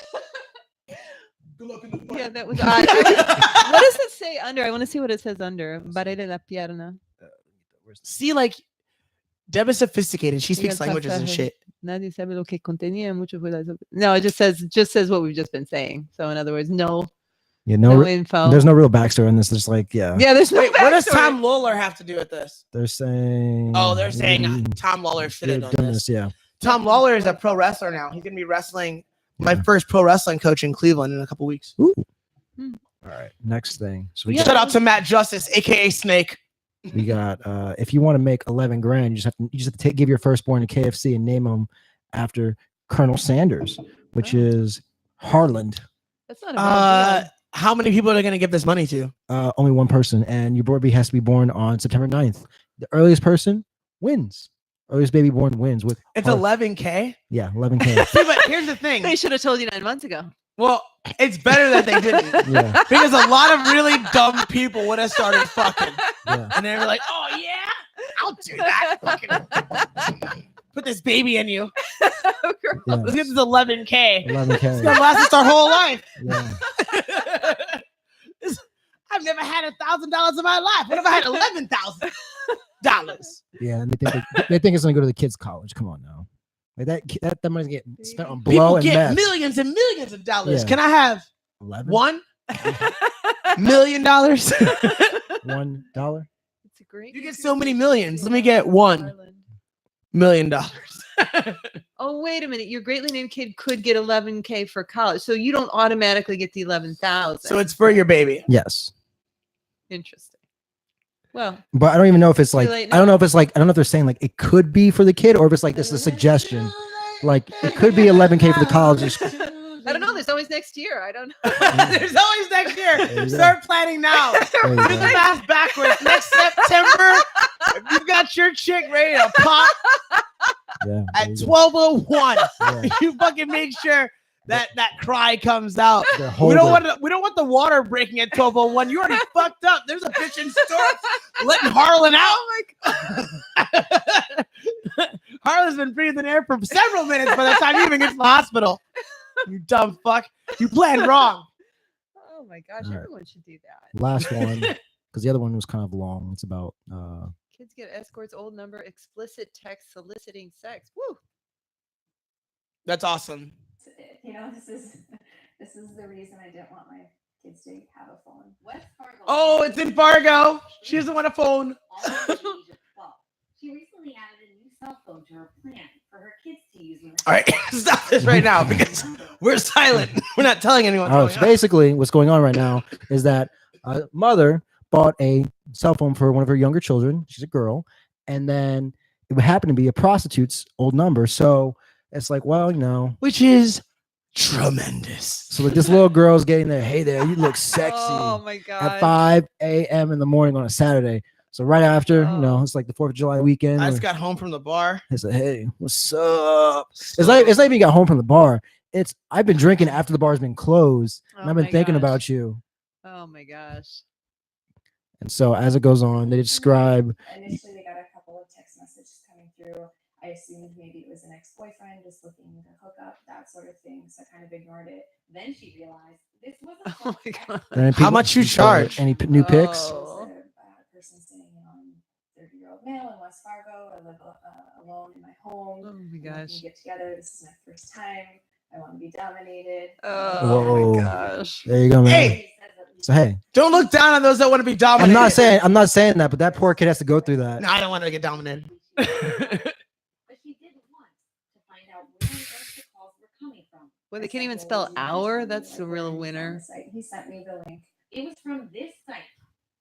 Good luck in the fight. Yeah, that was odd. What does it say under? I want to see what it says under. Barre de la pierna. See, like, Deb is sophisticated. She speaks Yes, languages and I've shit. Nadie sabe lo que contenía. Mucho fue la- No, it just says what we've just been saying. So in other words, no Yeah. no, No. info. There's no real backstory on this. There's like, yeah. Yeah, there's no Wait, what does backstory. Tom Lawler have to do with this? They're saying. Oh, they're saying Tom Lawler should have they're done doing this. Yeah. Tom Lawler is a pro wrestler now. He's going to be wrestling my Yeah. first pro wrestling coach in Cleveland in a couple weeks. All All right. Next thing. So we Yeah. got, Shout out to Matt Justice, aka Snake. we got if you want to make 11 grand, you just have to give your firstborn to KFC and name them after Colonel Sanders, which Oh. is Harland. That's not a bad deal. How many people are they gonna give this money to? Only one person, and your baby has to be born on September 9th. The earliest person wins. Earliest baby born wins with It's Har- 11K. yeah, 11K. See, but here's the thing. They should have told you 9 months ago. Well, it's better that they didn't. Yeah, Because a lot of really dumb people would have started fucking. yeah. And they were like, oh, yeah, I'll do that. Fucking put this baby in you. Oh, girl. Yeah. Let's get this 11K. It's 11K. going to last us our whole life. Yeah. I've never had $1,000 in my life. What if I had $11,000? Yeah, and they think it's gonna go to the kids' college. Come on now, like that money's getting spent on blow People and get meth. millions and millions of dollars. Yeah. Can I have 11? $1 million? $1. It's a great. You get so many millions. Let me get $1 million. Oh, wait a minute. Your greatly named kid could get 11K for college, so you don't automatically get the 11,000. So it's for your baby. Yes, interesting. Well, but I don't even know if it's like late I don't know if it's like I don't know if they're saying like it could be for the kid or if it's like this is a suggestion. Like it could be 11K for the college. I don't know. There's always next year. I don't know. There's always next There year. you Start planning now. There you Do go. the math backwards. Next September, if you've got your chick ready to pop Yeah, at there you go. 12:01, Yeah. you fucking make sure that cry comes out. They're We don't holding. want the water breaking at 12:01. You already fucked up. There's a bitch in store letting Harlan out. Oh my god. Harlan's been breathing air for several minutes by the time he even gets to the hospital. You dumb fuck. You planned wrong. Oh my gosh. All right. Everyone should do that. Last one because the other one was kind of long. It's about Kids get escorts. Old number. Explicit text soliciting sex. Woo. That's awesome. You know, this is the reason I didn't want my kids to have a phone. West Fargo. Oh, it's in Fargo. She doesn't want a phone. Well, she recently added a new cell phone to her plan for her kids to use. When All right, stop this right now because we're silent. We're not telling anyone. oh, what's so going on. basically what's going on right now is that a mother bought a cell phone for one of her younger children. She's a girl, and then it would happen to be a prostitute's old number. So it's like, well, you know, Which is tremendous. so like this little girl's getting there. Hey there, you look sexy Oh my god. at 5 a.m. in the morning on a Saturday. So right after, you know, it's like the 4th of July weekend. I or- just got home from the bar. It's like, hey, what's up? It's not even you got home from the bar. It's I've been drinking after the bar's been closed, and Oh I've been my thinking gosh. about you. Oh my gosh. And so as it goes on, they describe Initially, they got a couple of text messages coming through. I assumed maybe it was an ex-boyfriend just looking to hook up, that sort of thing. So I kind of ignored it. Then she realized this wasn't. Oh my god. any How much you charge? Any new pics? Oh. A person staying on 30-year-old male in West Fargo. I live alone in my home. Oh my We gosh. can get together. This is my first time. I want to be dominated. Oh Whoa. my gosh. There you go, man. Hey! So hey, Don't look down on those that want to be I'm dominated. not saying that, but that poor kid has to go through that. No, I don't want to get dominated. But she didn't want to find out where on earth the calls were coming from. Well, I they can't said, even "Well, spell you can hour. tell me, That's like, the where real it is on winner. the site." He sent me the link. It was from this site.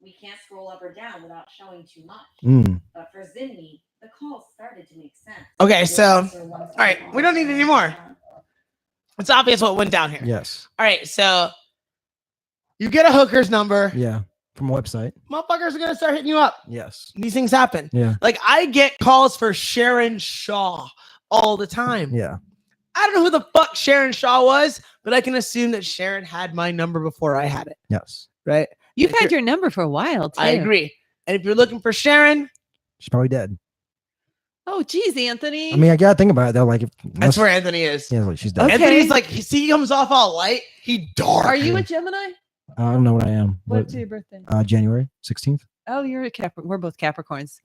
We can't scroll up or down without showing too much. Mm. But for Zinni, the calls started to make sense. Okay, so all right, we don't need any more. It's obvious what went down here. Yes. All right, so you get a hooker's number. Yeah. From a website. Motherfuckers are gonna start hitting you up. Yes. These things happen. Yeah. Like I get calls for Sharon Shaw all the time. Yeah. I don't know who the fuck Sharon Shaw was, but I can assume that Sharon had my number before I had it. Yes. Right? You've If had you're- your number for a while too. I agree. And if you're looking for Sharon, She's probably dead. Oh geez, Anthony. I mean, I gotta think about it though. Like, if, that's where Anthony is. yeah, like she's dead. Okay. Anthony's like, he comes off all light. He dark. Are you a Gemini? I don't know what I am. What's your birthday? January 16th. Oh, you're a Capricorn. We're both Capricorns.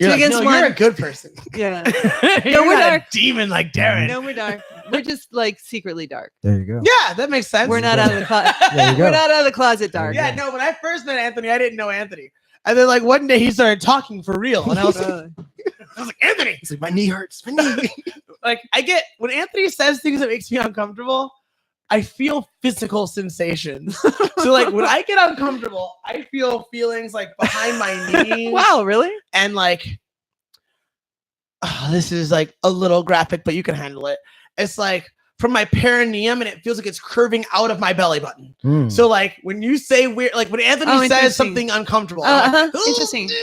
You're like, against no, you're a one. good person. Yeah. You're we're not a dark. demon like Darren. No, we're dark. We're just like secretly dark. There you go. Yeah, that makes sense. We're not out of the closet. There you go. We're not out of the closet dark. Yeah, no, when I first met Anthony, I didn't know Anthony. And then like one day he started talking for real. And I was like, Anthony. It's like my knee hurts. My knee. Like I get when Anthony says things that makes me uncomfortable, I feel physical sensations. So like when I get uncomfortable, I feel feelings like behind my knees. Wow, really? And like, this is like a little graphic, but you can handle it. It's like from my perineum, and it feels like it's curving out of my belly button. Mm. So like when you say weird, like when Anthony says interesting. something uncomfortable, I'm like, "Oh, Interesting. dude,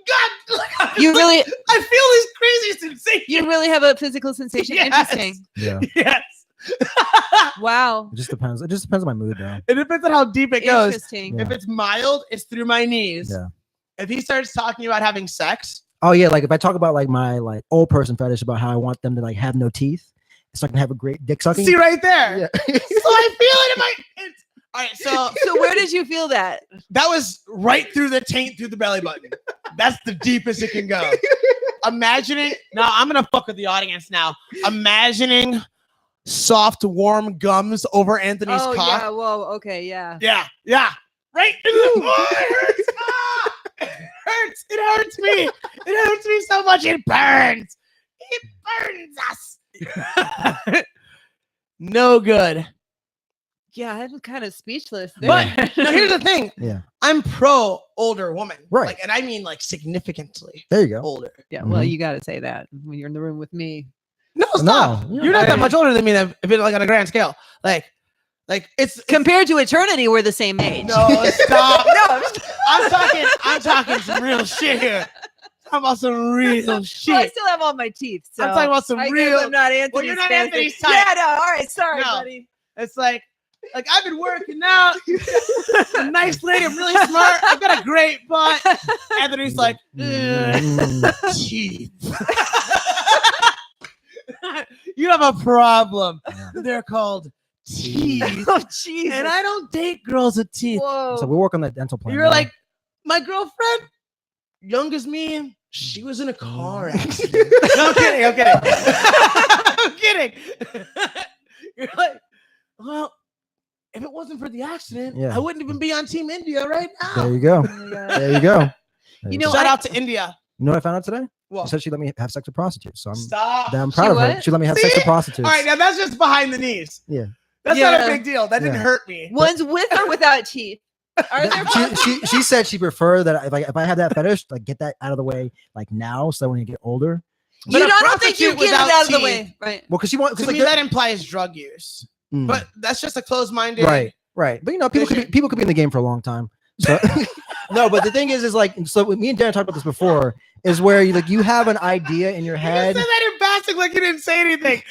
God, like, You really, I feel these crazy sensations. you really have a physical sensation. Yes. Interesting. Yeah. Yes. Wow. It just depends. It just depends on my mood, though. It depends on how deep it goes. Interesting. Yeah. If it's mild, it's through my knees. Yeah. If he starts talking about having sex, Oh yeah, like if I talk about like my like old person fetish about how I want them to like have no teeth, so I can have a great dick sucking. see right there. Yeah. So I feel it in my. All right, So where did you feel that? that was right through the taint, through the belly button. That's the deepest it can go. Imagining. No, I'm gonna fuck with the audience now. Imagining soft, warm gums over Anthony's Oh cock. yeah. Whoa. Okay. Yeah. Yeah, yeah. Right. Oh, it hurts. Ah! It hurts. It hurts me. It hurts me so much. It burns. It burns us. No good. Yeah. I'm kind of speechless. But there. no, here's the thing. Yeah. I'm pro older woman. Right. Like, and I mean like significantly There you go. older. Yeah. Well, Mhm. you got to say that when you're in the room with me. No, stop. No, You're not that much older than me. If it's like on a grand scale, like it's Compared to eternity, we're the same age. no stop. No. I'm talking some real shit here. Talking about some real Well, I shit. still have all my teeth. So I'm talking about some I guess real. I'm not Anthony's. Well, you're not fancy. Anthony's type. Yeah. No. All right. Sorry, No. buddy. It's like I've been working out. A nice lady. I'm really smart. I've got a great butt. Anthony's like, Mm. teeth. You have a problem. Yeah. They're called teeth. Oh, Jesus. And I don't date girls with teeth. Whoa. So we work on that dental plan. You're now. like, my girlfriend, young as me, she was in a car accident. No, I'm kidding. I'm kidding. I'm kidding. You're like, well, if it wasn't for the accident, Yeah. I wouldn't even be on Team India right there now. you go. Oh my God. There you go. You know, Shout I- out to India. You know what I found out today? She Well, said she let me have sex with prostitutes. So I'm stop. damn proud of her. what? She let me have sex See? with prostitutes. All right, now that's just behind the knees. Yeah. That's not Yeah. a big deal. That didn't Yeah. hurt me. One's with or without teeth. Are there she said she prefer that if I have that fetish, like get that out of the way like now, so that when you get older. You But a don't, I don't think you prostitute get it without out of the teeth- way. Right. Well, because she wants To like me, that implies drug use. Mm. But that's just a closed-minded. right. But you know, people could be in the game for a long time. So no, but the thing is like, so me and Darren talked about this before, is where you have an idea in your You head. said that in passing like you didn't say anything.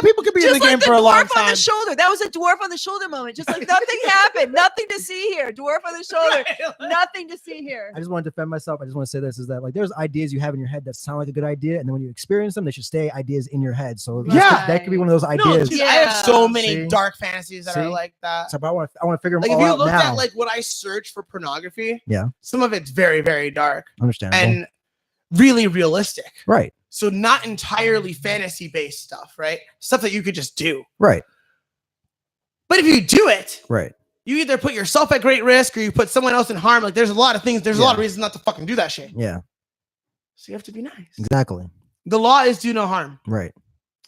People could be in Just the game like the for a long dwarf on time. the shoulder. That was a dwarf on the shoulder moment. Just like nothing happened. Nothing to see here. Dwarf on the shoulder. Nothing to see here. I just want to defend myself. I just want to say this is that like there's ideas you have in your head that sound like a good idea, and then when you experience them, they should stay ideas in your head. So that could be one of those No, ideas. dude, I have so many See? dark fantasies that are See? like that. So but I want to figure them Like if all you out looked now. at like what I search for pornography, Yeah. some of it's very, very dark Understandable. and really realistic. Right. So not entirely fantasy based stuff, right? Stuff that you could just do. Right. But if you do it, Right. you either put yourself at great risk or you put someone else in harm. Like there's a lot of things, there's a lot of Yeah. reasons not to fucking do that shit. Yeah. So you have to be nice. Exactly. The law is do no harm. Right.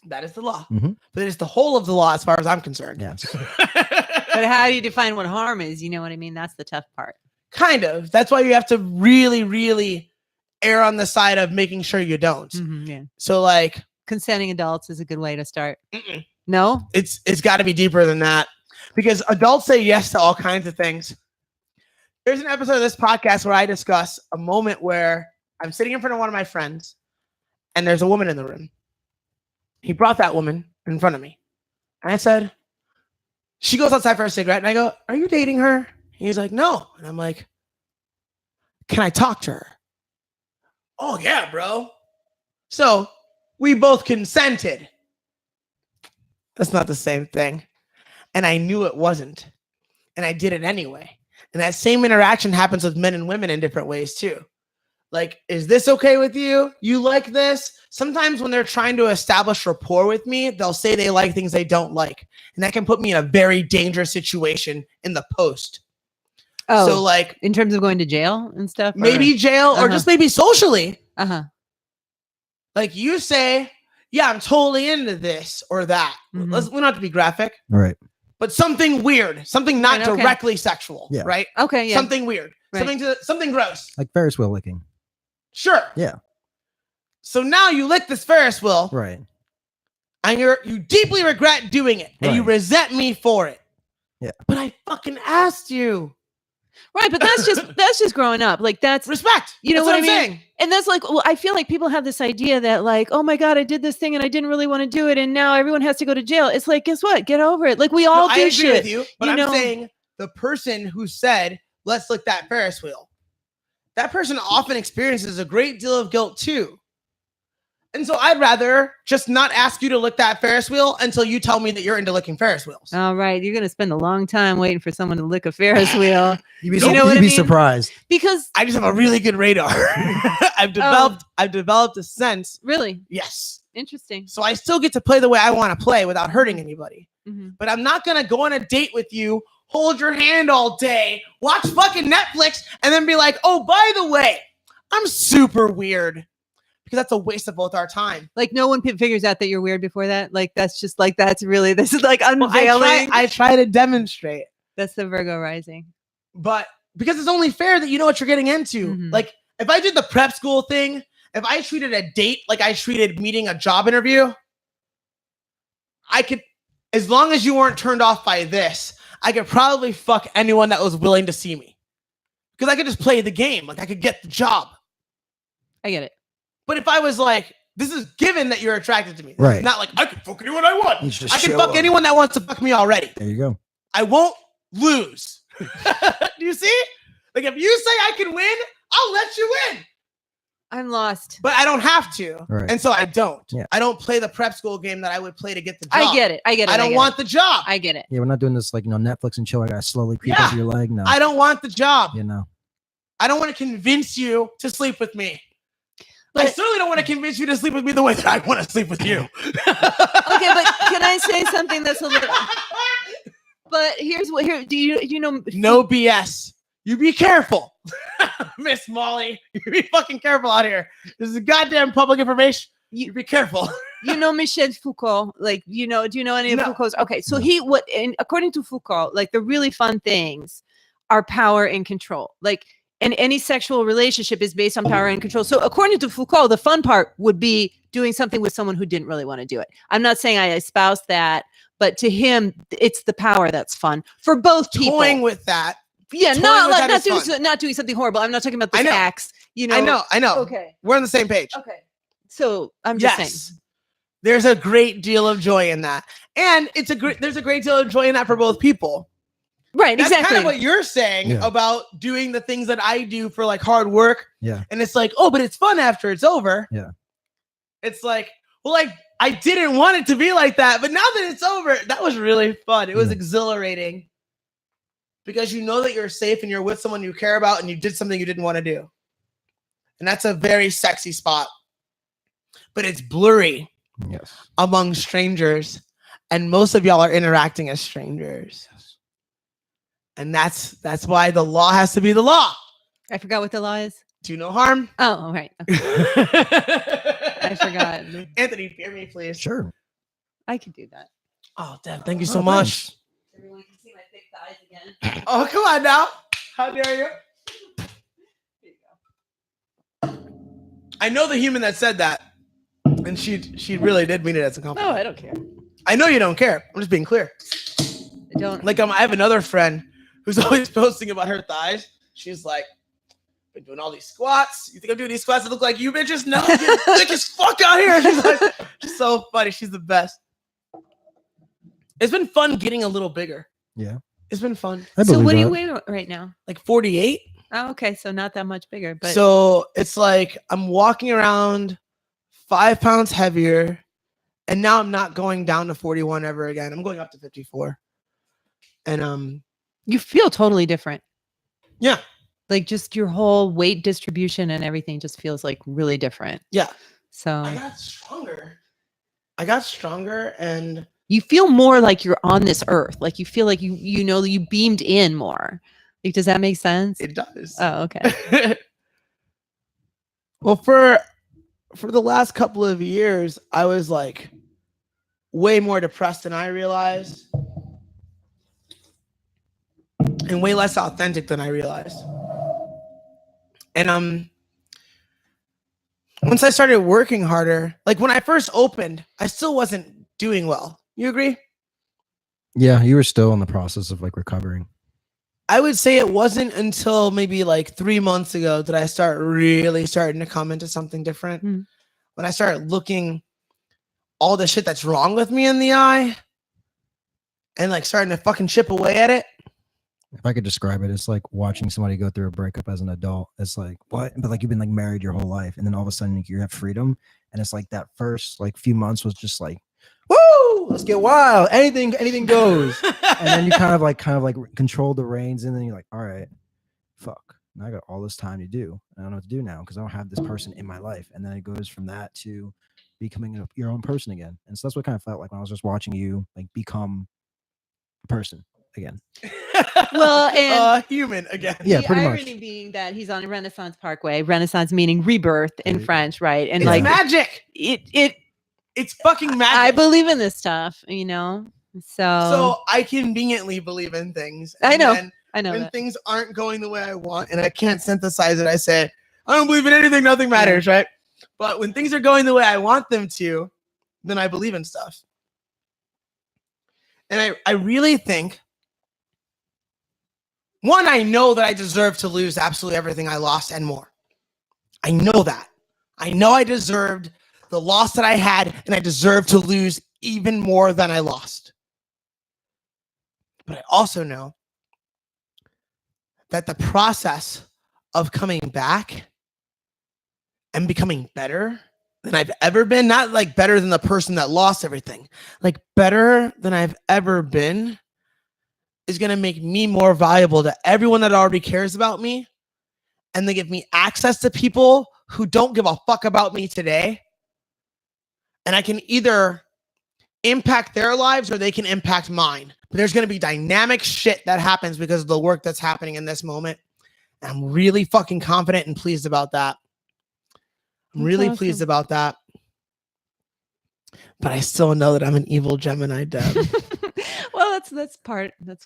That is the law. Mhm. But it is the whole of the law as far as I'm concerned. Yeah. But how do you define what harm is? You know what I mean? That's the tough part. Kind of. That's why you have to really, really err on the side of making sure you don't. Yeah. So like Consenting adults is a good way to start. mm-mm. No? it's got to be deeper than that because adults say yes to all kinds of things. There's an episode of this podcast where I discuss a moment where I'm sitting in front of one of my friends and there's a woman in the room. He brought that woman in front of me. And I said, she goes outside for a cigarette and I go, are you dating her? He's like, no. And I'm like, can I talk to her? Oh yeah, bro. So we both consented. That's not the same thing. And I knew it wasn't. And I did it anyway. And that same interaction happens with men and women in different ways too. Like, is this okay with you? You like this? Sometimes when they're trying to establish rapport with me, they'll say they like things they don't like. And that can put me in a very dangerous situation in the post. Oh, So like in terms of going to jail and stuff? or- maybe jail or Uh-huh. just maybe socially. Uh-huh. Like you say, yeah, I'm totally into this or that. Mhm. We don't have to be graphic. Right. but something weird, something not Right, okay. directly sexual, Yeah. right? Okay, yeah. Something weird, Right. something gross. Like Ferris wheel licking. Sure. Yeah. So now you lick this Ferris wheel, Right. and you deeply regret doing it, and you Right. resent me for it. Yeah. But I fucking asked you. Right, but that's just growing up. Like that's Respect. You know That's what I I'm mean? saying. And that's like, well, I feel like people have this idea that like, oh my God, I did this thing and I didn't really want to do it. And now everyone has to go to jail. It's like, guess what? Get over it. Like we all No, do I agree shit. with you, but you I'm know? saying the person who said, let's lick that Ferris wheel, that person often experiences a great deal of guilt too. And so I'd rather just not ask you to lick that Ferris wheel until you tell me that you're into licking Ferris wheels. All right. You're going to spend a long time waiting for someone to lick a Ferris wheel You'd be, You know what you'd I be mean? surprised. because I just have a really good radar. I've developed a sense. really Yes. interesting. So I still get to play the way I want to play without hurting anybody. Mhm. But I'm not going to go on a date with you, hold your hand all day, watch fucking Netflix, and then be like, oh, by the way, I'm super weird. Because that's a waste of both our time. Like no one figures out that you're weird before that. Like that's just like, this is like Well, unveiling. I try to demonstrate. That's the Virgo rising. But because it's only fair that you know what you're getting into. Mhm. Like if I did the prep school thing, if I treated a date like I treated meeting a job interview, I could, as long as you weren't turned off by this, I could probably fuck anyone that was willing to see me. Because I could just play the game. Like I could get the job. I get it. But if I was like, this is given that you're attracted to me. This is Right. not like I can fuck anyone I want. You just I can show fuck up. anyone that wants to fuck me already. There you go. I won't lose. Do you see? Like if you say I can win, I'll let you win. I'm lost. But I don't have to. Right. And so I don't. Yeah. I don't play the prep school game that I would play to get the job. I get it. I get it. I don't get want the job. it. I get it. Yeah, we're not doing this like Netflix and chill. I gotta slowly creep Yeah. up your leg. No. I don't want the job. You know. I don't want to convince you to sleep with me. I But- certainly don't want to convince you to sleep with me the way that I want to sleep with you. Okay, but can I say something that's a little? But here's what here. Do you know? No BS. You be careful. Miss Molly. You be fucking careful out here. This is goddamn public information. You be careful. You know Michel Foucault? Like do you know any of No. Foucault's? Okay, so No. according to Foucault, like the really fun things are power and control. Like. And any sexual relationship is based on power and control. So according to Foucault, the fun part would be doing something with someone who didn't really want to do it. I'm not saying I espouse that, but to him, it's the power that's fun for both people. Toying with that. Yeah, toying not with like that is not doing something horrible. I'm not talking about I this know. acts. You know. I know. Okay. We're on the same page. Okay. So I'm just Yes. saying. There's a great deal of joy in that. And there's a great deal of joy in that for both people. Right. That's exactly. kind of what you're saying Yeah. about doing the things that I do for like hard work. Yeah. And it's like, oh, but it's fun after it's over. Yeah. It's like, well, like I didn't want it to be like that, but now that it's over, that was really fun. It was Yeah. exhilarating because you know that you're safe and you're with someone you care about and you did something you didn't want to do. And that's a very sexy spot. But it's blurry Yes. among strangers, and most of y'all are interacting as strangers. And that's why the law has to be the law. I forgot what the law is. Do no harm. Oh, all right. Okay. I forgot. Anthony, fear me, please. Sure. I could do that. Oh, Deb, thank you Oh, so much. Everyone can see my thick thighs again. Oh, come on now. How dare you? Here you go. I know the human that said that. And she really did mean it as a No, compliment. I don't care. I know you don't care. I'm just being clear. I don't. Like I have another friend who's always posting about her thighs. She's like, been doing all these squats. You think I'm doing these squats that look like you bitches? No, you're thick as fuck out here. She's like, she's so funny. She's the best. It's been fun getting a little bigger. Yeah. It's been fun. I So believe what do you that. weigh right now? Like 48. Oh, okay. So not that much bigger, but So it's like I'm walking around 5 pounds heavier. And now I'm not going down to 41 ever again. I'm going up to 54. And you feel totally different. yeah. Like just your whole weight distribution and everything just feels like really different. Yeah. So I got stronger and you feel more like you're on this earth. Like you feel like you know you beamed in more. Like, does that make sense? it does. Oh, okay. Well, for the last couple of years, I was like way more depressed than I realized. and way less authentic than I realized. And once I started working harder, like when I first opened, I still wasn't doing well. You agree? Yeah, you were still in the process of like recovering. I would say it wasn't until maybe like 3 months ago that I starting to come into something different. Mm. When I started looking all the shit that's wrong with me in the eye and like starting to fucking chip away at it. If I could describe it, it's like watching somebody go through a breakup as an adult. It's like, what? But like you've been like married your whole life, and then all of a sudden you have freedom, and it's like that first like few months was just like, woo, let's get wild. Anything goes. And then you kind of like control the reins, and then you're like, all right, fuck. Now I got all this time to do. I don't know what to do now because I don't have this person in my life. And then it goes from that to becoming your own person again. And so that's what kind of felt like when I was just watching you like become a person again. Well, and human again. Yeah, the pretty much. irony being that he's on Renaissance Parkway. Renaissance meaning rebirth in Right. French, right? And It's like magic. It's fucking magic. I believe in this stuff, you know. So I conveniently believe in things. I And know. then I know when that. things aren't going the way I want and I can't synthesize it, I say, I don't believe in anything, nothing matters, right? But when things are going the way I want them to, then I believe in stuff. And I really think, one, I know that I deserve to lose absolutely everything I lost and more. I know that. I know I deserved the loss that I had, and I deserve to lose even more than I lost. But I also know that the process of coming back and becoming better than I've ever been, not like better than the person that lost everything, like better than I've ever been, is going to make me more valuable to everyone that already cares about me. And they give me access to people who don't give a fuck about me today. And I can either impact their lives or they can impact mine. But there's going to be dynamic shit that happens because of the work that's happening in this moment. And I'm really fucking confident and pleased about that. I'm That's really awesome. pleased about that. But I still know that I'm an evil Gemini, Deb. Well, that's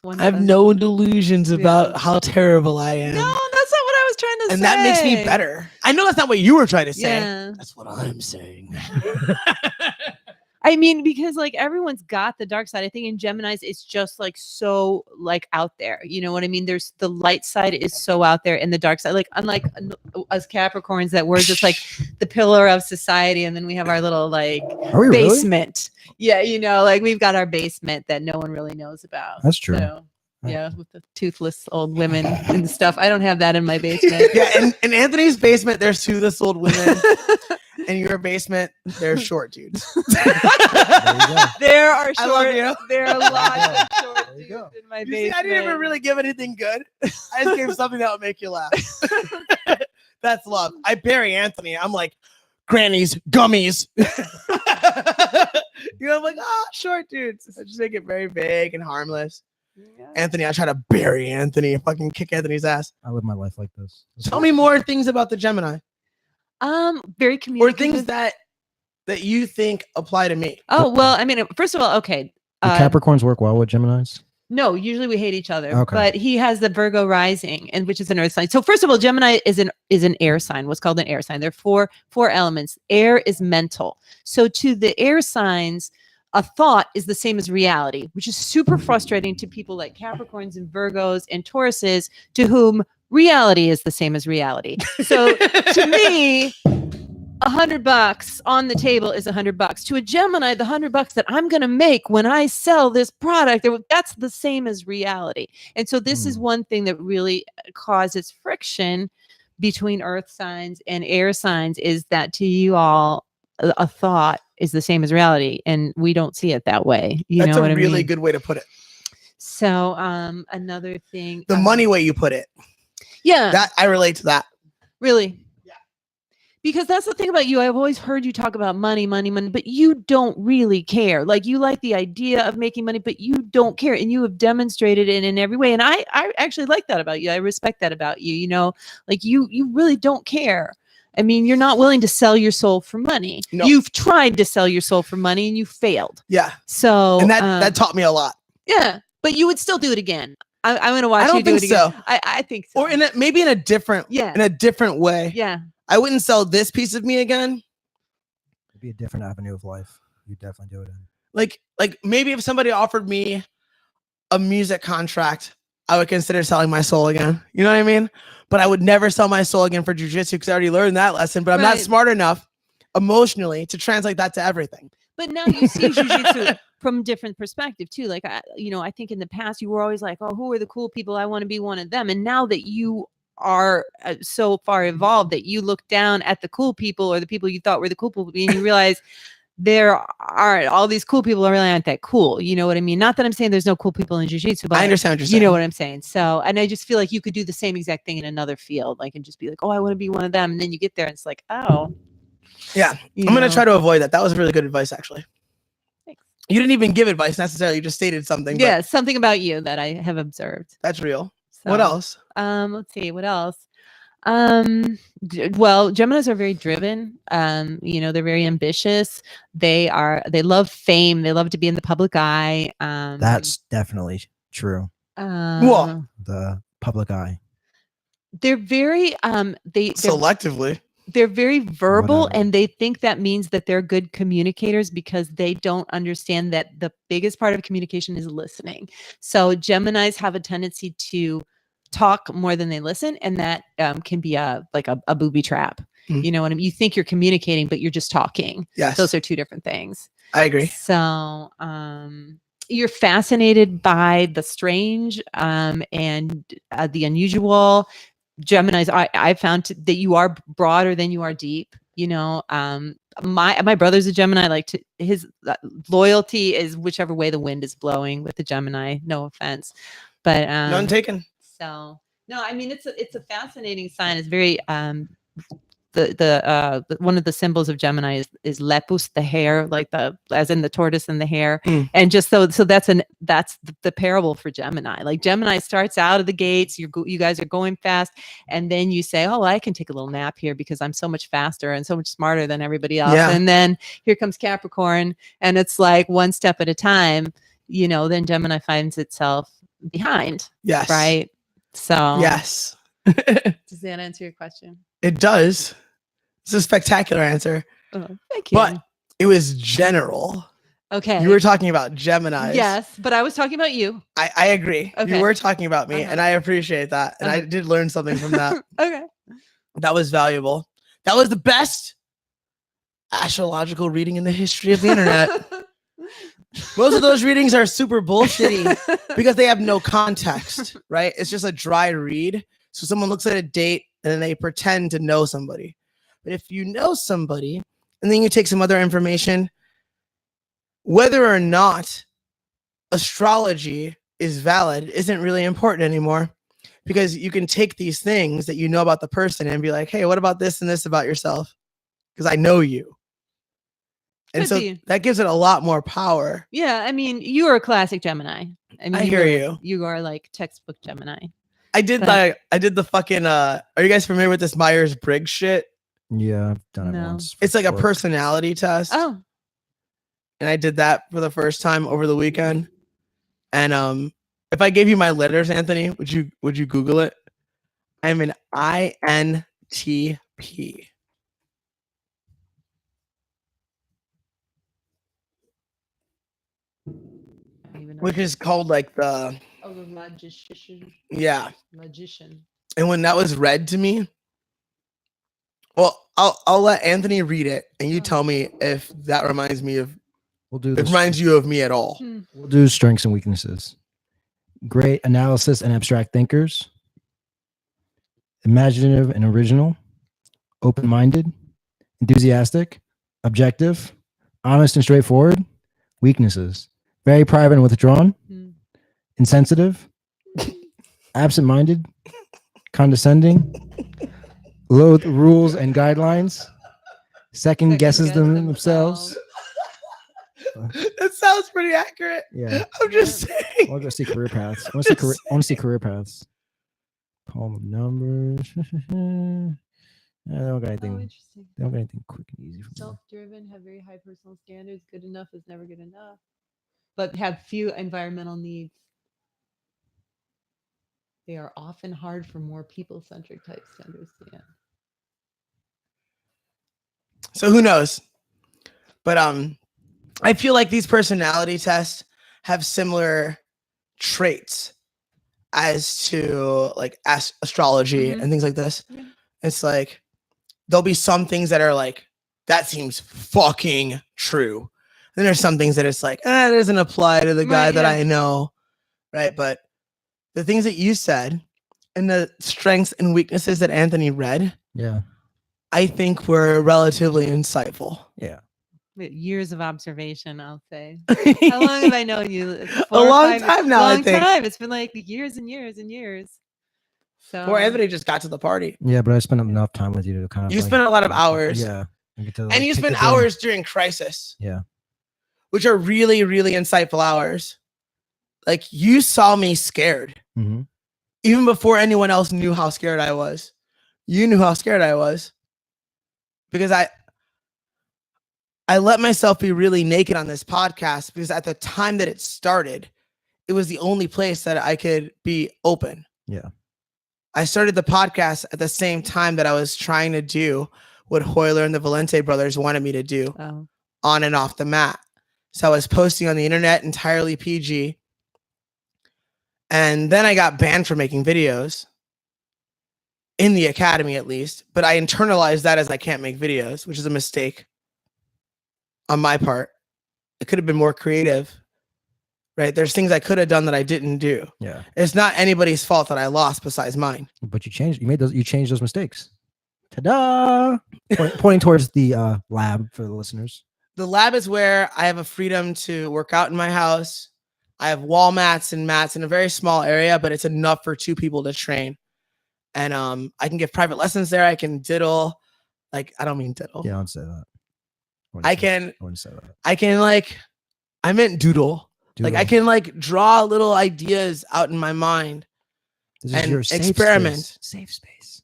one. I have of- no delusions about Yeah. how terrible I am. No, that's not what I was trying to say. And that makes me better. I know that's not what you were trying to say. Yeah. That's what I'm saying. I mean, because like everyone's got the dark side. I think in Geminis, it's just like so like out there. You know what I mean? There's the light side is so out there, and the dark side, like unlike us Capricorns, that we're just like the pillar of society, and then we have our little like Are we really? basement. Yeah, you know, like we've got our basement that no one really knows about. That's true. So, yeah, with the toothless old women and stuff. I don't have that in my basement. Yeah, in Anthony's basement, there's two this old women. In your basement, there's short dudes. There you go. There are I love short. you. There are lots of short There you dudes go. in my You basement. see, I didn't even really give anything good. I just gave something that would make you laugh. That's love. I bury Anthony. I'm like, grannies, gummies. You know, I'm like, short dudes. I just make it very vague and harmless. Yeah. Anthony, I try to bury Anthony, fucking kick Anthony's ass. I live my life like this. Tell me more things about the Gemini. Very Or communicative. things that you think apply to me. Oh well, I mean, first of all, okay. Do Capricorns work well with Geminis? No, usually we hate each other. Okay. But he has the Virgo rising, and which is an earth sign. So first of all, Gemini is an air sign. What's called an air sign. There are four elements. Air is mental. So to the air signs, a thought is the same as reality, which is super frustrating to people like Capricorns and Virgos and Tauruses, to whom reality is the same as reality. So to me, $100 on the table is $100. To a Gemini, the $100 that I'm going to make when I sell this product, that's the same as reality. And so this is one thing that really causes friction between earth signs and air signs, is that to you all, a thought is the same as reality, and we don't see it that way. You That's know a what I really mean? good way to put it. So another thing, The money way you put it. yeah, That I relate to that. really. Yeah. Because that's the thing about you. I've always heard you talk about money, but you don't really care. Like, you like the idea of making money, but you don't care. And you have demonstrated it in every way. And I actually like that about you. I respect that about you. You know, like you really don't care. I mean, you're not willing to sell your soul for money. No. You've tried to sell your soul for money and you failed. Yeah. So And that taught me a lot. yeah, but you would still do it again. I'm gonna watch I don't you do think it again. so. I think so. Or maybe in a different way. Yeah. I wouldn't sell this piece of me again. It'd be a different avenue of life. You definitely do it in. Like maybe if somebody offered me a music contract, I would consider selling my soul again. You know what I mean? But I would never sell my soul again for jujitsu because I already learned that lesson. But I'm not Right. smart enough emotionally to translate that to everything. But now you see jujitsu from a different perspective too. Like, I think in the past you were always like, oh, who are the cool people? I want to be one of them. And now that you are so far evolved that you look down at the cool people or the people you thought were the cool people and you realize there are all these cool people really aren't that cool. You know what I mean? Not that I'm saying there's no cool people in jiu-jitsu, but I understand what you're you saying. know what I'm saying? So, and I just feel like you could do the same exact thing in another field, like, and just be like, oh, I want to be one of them. And then you get there and it's like, oh, Yeah. you I'm going know. to try to avoid that. That was really good advice, actually. Thanks. You didn't even give advice necessarily. You just stated something. but Yeah, something about you that I have observed. That's real. So, What else? Let's see, what else? Well, Geminis are very driven. They're very ambitious. They love fame. They love to be in the public eye. That's definitely true. uh, The public eye. they're very Selectively. they're very verbal, Whatever. and they think that means that they're good communicators because they don't understand that the biggest part of communication is listening. So Geminis have a tendency to talk more than they listen, and that can be a booby trap. Mm. You know what I mean? You think you're communicating, but you're just talking. Yes. Those are two different things. I agree. So you're fascinated by the strange and the unusual. Geminis, I found that you are broader than you are deep. My brother's a Gemini. His loyalty is whichever way the wind is blowing with the Gemini. No offense, but None taken. so no, I mean it's a fascinating sign. It's very the one of the symbols of Gemini is lepus, the hare, as in the tortoise and the hare. Mm. And just so that's the parable for Gemini. Like Gemini starts out of the gates, you guys are going fast, and then you say, oh, I can take a little nap here because I'm so much faster and so much smarter than everybody else. Yeah. And then here comes Capricorn, and it's like one step at a time. Then Gemini finds itself behind. Yes. Right. So Yes. does that answer your question? It does. It's a spectacular answer, Oh, thank you. but it was general. Okay. You were talking about Geminis. Yes, but I was talking about you. I agree. Okay. You were talking about me, Uh-huh. and I appreciate that. And I Uh-huh. did learn something from that. Okay. That was valuable. That was the best astrological reading in the history of the internet. Most of those readings are super bullshitty because they have no context, right? It's just a dry read. So someone looks at a date and then they pretend to know somebody. But if you know somebody and then you take some other information, whether or not astrology is valid isn't really important anymore, because you can take these things that you know about the person and be like, hey, what about this and this about yourself? Because I know you. And Could so be. that gives it a lot more power. Yeah, I mean, you are a classic Gemini. I mean, I hear you. You are like textbook Gemini. I did the fucking are you guys familiar with this Myers-Briggs shit? Yeah, I've done it No. once. It's like a for- personality test. Oh, And I did that for the first time over the weekend. And if I gave you my letters, Anthony, would you Google it? I'm an INTP, I don't even know. which is called like the Oh, the magician. yeah. Magician. And when that was read to me, well, I'll let Anthony read it, and you tell me if that reminds me of We'll do it this. reminds you of me at all. We'll do strengths and weaknesses. Great analysis and abstract thinkers. Imaginative and original. Open-minded. Enthusiastic. Objective. Honest and straightforward. Weaknesses. Very private and withdrawn. Hmm. Insensitive. Absent-minded. Condescending. Loathe rules and guidelines. Second guesses guess themselves. That sounds pretty accurate. Yeah. I'm just saying. I'll go see career paths. I want to see career paths. Poem of numbers. They don't got Oh, anything. interesting. They don't got anything quick and easy for me. Self-driven, have very high personal standards. Good enough is never good enough, but have few environmental needs. they are often hard for more people-centric types to understand. So who knows? But I feel like these personality tests have similar traits as to like astrology Mhm. and things like this. Yeah. It's like there'll be some things that are like that seems fucking true. Then there's some things that it's like, it doesn't apply to the guy Right, that yeah. I know. Right. But the things that you said and the strengths and weaknesses that Anthony read, Yeah. I think were relatively insightful. Yeah. With years of observation, I'll say. How long have I known you? A 4 or long 5 time now, I Long think. time. It's been like years and years and years. So Poor Anthony just got to the party. Yeah, but I spent enough time with you to kind of. You like, spent a lot of hours. Yeah. I get to, like, And you pick spend your brain. hours during crisis. Yeah. Which are really, really insightful hours. Like you saw me scared. Mhm. Even before anyone else knew how scared I was. You knew how scared I was. Because I let myself be really naked on this podcast because at the time that it started, it was the only place that I could be open. Yeah. I started the podcast at the same time that I was trying to do what Hoyler and the Valente brothers wanted me to do Oh. on and off the mat. So I was posting on the internet entirely PG. And then I got banned for making videos in the academy, at least. But I internalized that as I can't make videos, which is a mistake on my part. It could have been more creative, right? There's things I could have done that I didn't do. Yeah. It's not anybody's fault that I lost besides mine. But you changed. You changed those mistakes. Ta-da! Pointing towards the lab for the listeners. The lab is where I have a freedom to work out in my house. I have wall mats and mats in a very small area, but it's enough for 2 people to train. And I can give private lessons there. I can diddle. Like, I don't mean diddle. Yeah, I would say that. I can wouldn't say that. I meant doodle. Like I Doodle. can like draw little ideas out in my mind. This and your safe experiment. space. Safe space.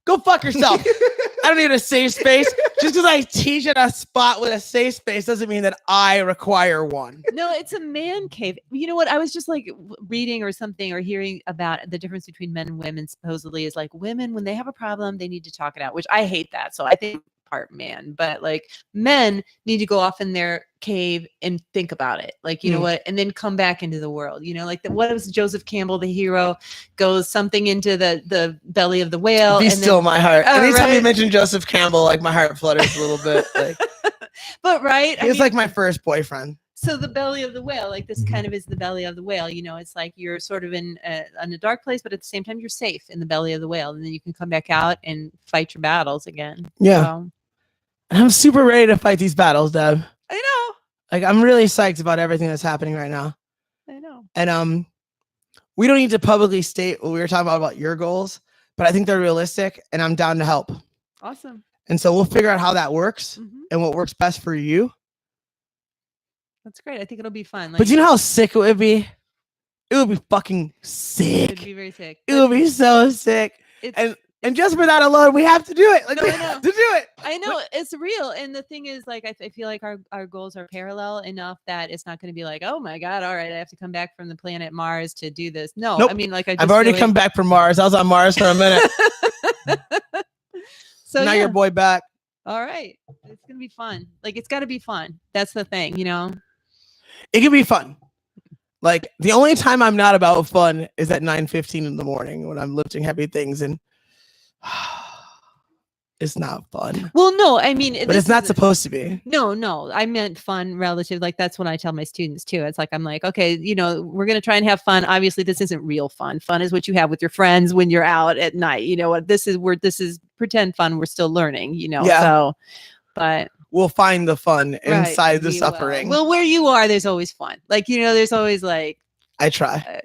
Go fuck yourself. I don't need a safe space. Just because I teach at a spot with a safe space doesn't mean that I require one. No, it's a man cave. You know what? I was just like reading or something or hearing about the difference between men and women. Supposedly, is like women when they have a problem, they need to talk it out, which I hate that. So I think part man, but like men need to go off in their cave and think about it, like you know what, and then come back into the world. You know, like what was Joseph Campbell, the hero, goes something into the belly of the whale. Be and still, then, my heart. Oh, Anytime you right. mention Joseph Campbell, like my heart flutters a little bit. Like but right, he was like my first boyfriend. so the belly of the whale, like this kind of is the belly of the whale. You know, it's like you're sort of in a dark place, but at the same time you're safe in the belly of the whale, and then you can come back out and fight your battles again. Yeah. So, And I'm super ready to fight these battles, Deb. I know. Like I'm really psyched about everything that's happening right now. I know. And we don't need to publicly state what we were talking about your goals, but I think they're realistic and I'm down to help. Awesome. And so we'll figure out how that works Mhm. and what works best for you. That's great. I think it'll be fun. But you know how sick it would be? It would be fucking sick. it'd be very sick. It would be so sick. It's, And just for that alone, we have to do it. Like No, we I know. have to do it. I know it's real. And the thing is, like, I feel like our goals are parallel enough that it's not going to be like, oh my God, all right, I have to come back from the planet Mars to do this. No, Nope. I mean, like, I've already come back from Mars. I was on Mars for a minute. So Now yeah. your boy back. All right. It's going to be fun. Like, it's got to be fun. That's the thing, you know? It can be fun. Like the only time I'm not about fun is at 9:15 in the morning when I'm lifting heavy things and it's not fun. Well, no, I mean, But it's not supposed to be. No, I meant fun relative. Like that's what I tell my students too. It's like, I'm like, okay, you know, we're going to try and have fun. Obviously this isn't real fun. Fun is what you have with your friends when you're out at night. You know what, this is pretend fun. We're still learning, you know? Yeah. So, but We'll find the fun right, inside the we will. suffering. Well, where you are, there's always fun. Like, you know, there's always like, I try.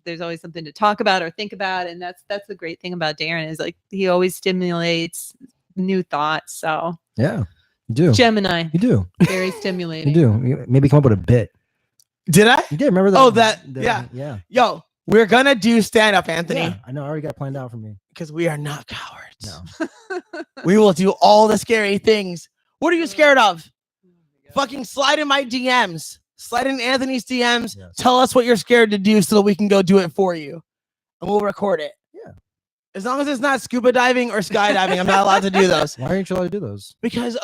there's always something to talk about or think about. And that's the great thing about Darren is like, he always stimulates new thoughts. So Yeah, you do. Gemini, You do. very You stimulating. do. Maybe come up with a bit. Did I? You did. Remember that? Oh, yeah. Yeah. Yo, we're gonna do stand up, Anthony, Yeah, I know. I already got it planned out for me. because we are not cowards. No. We will do all the scary things. What are you scared of? Fucking slide in my DMs. Slide in Anthony's DMs. Yes. Tell us what you're scared to do so that we can go do it for you. and we'll record it. Yeah. As long as it's not scuba diving or skydiving, I'm not allowed to do those. Why aren't you allowed to do those? Because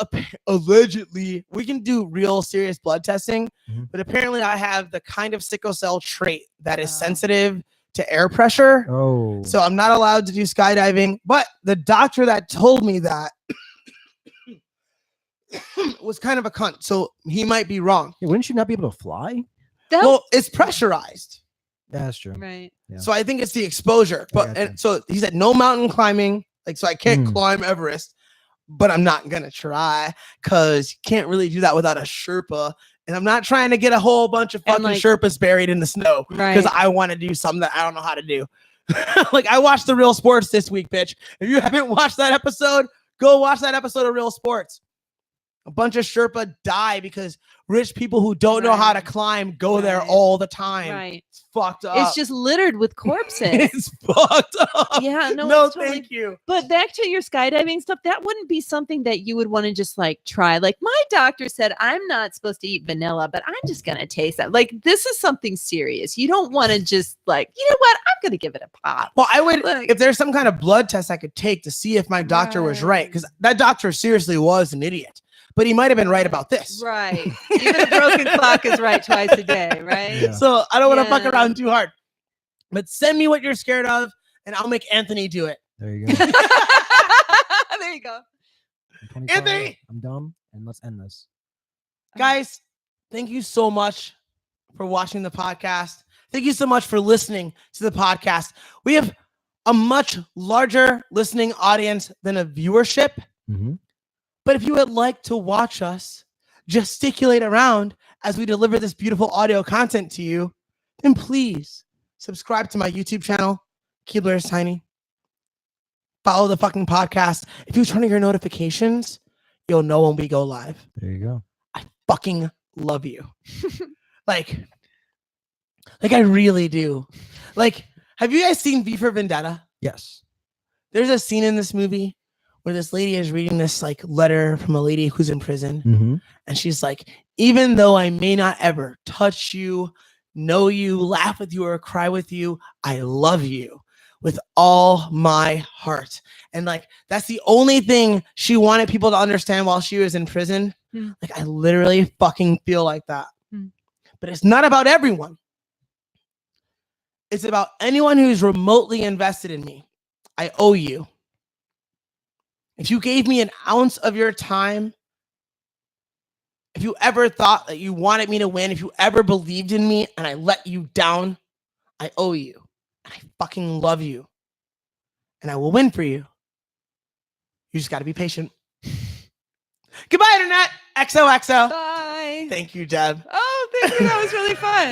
allegedly we can do real serious blood testing, Mhm. but apparently I have the kind of sickle cell trait that is Oh. sensitive to air pressure. Oh. So I'm not allowed to do skydiving. But the doctor that told me that was kind of a cunt. So he might be wrong. Yeah, wouldn't you not be able to fly? That, Well, it's pressurized. Yeah, that's true. right. Yeah. So I think it's the exposure. But gotcha. and so he said no mountain climbing. Like, so I can't Mm. climb Everest, but I'm not gonna try because you can't really do that without a Sherpa. And I'm not trying to get a whole bunch of And, fucking like- Sherpas buried in the snow because Right. I want to do something that I don't know how to do. Like I watched the Real Sports this week, bitch. If you haven't watched that episode, go watch that episode of Real Sports. A bunch of Sherpa die because rich people who don't know how to Right. climb go there Right. all the time. Right. It's fucked up. It's just littered with corpses. It's fucked up. Yeah, no, no, it's totally- thank you. But back to your skydiving stuff, that wouldn't be something that you would want to just like try. Like my doctor said, I'm not supposed to eat vanilla, but I'm just going to taste that. Like this is something serious. You don't want to just like, you know what? I'm going to give it a pop. Well, I would Like- if there's some kind of blood test I could take to see if my doctor was right, because that doctor seriously was an idiot. But he might have been right about this. Right. Even a broken clock is right twice a day, right? Yeah. So I don't want to fuck Yeah. around too hard. But send me what you're scared of, and I'll make Anthony do it. There you go. There you go. I'm 25, Anthony! I'm dumb, and let's end this. Guys, thank you so much for watching the podcast. Thank you so much for listening to the podcast. We have a much larger listening audience than a viewership. Mhm. But if you would like to watch us gesticulate around as we deliver this beautiful audio content to you, then please subscribe to my YouTube channel, Keebler is Tiny. Follow the fucking podcast. If you turn on your notifications, you'll know when we go live. There you go. I fucking love you. like I really do. Like, have you guys seen V for Vendetta? Yes. There's a scene in this movie where this lady is reading this like letter from a lady who's in prison. Mm-hmm. And she's like, even though I may not ever touch you, know you, laugh with you, or cry with you, I love you with all my heart. And like, that's the only thing she wanted people to understand while she was in prison. Hmm. Like, I literally fucking feel like that. Hmm. But it's not about everyone. It's about anyone who's remotely invested in me. I owe you. If you gave me an ounce of your time, if you ever thought that you wanted me to win, if you ever believed in me and I let you down, I owe you. And I fucking love you. And I will win for you. You just got to be patient. Goodbye, Internet. XOXO. Bye. Thank you, Deb. Oh, thank you. That was really fun.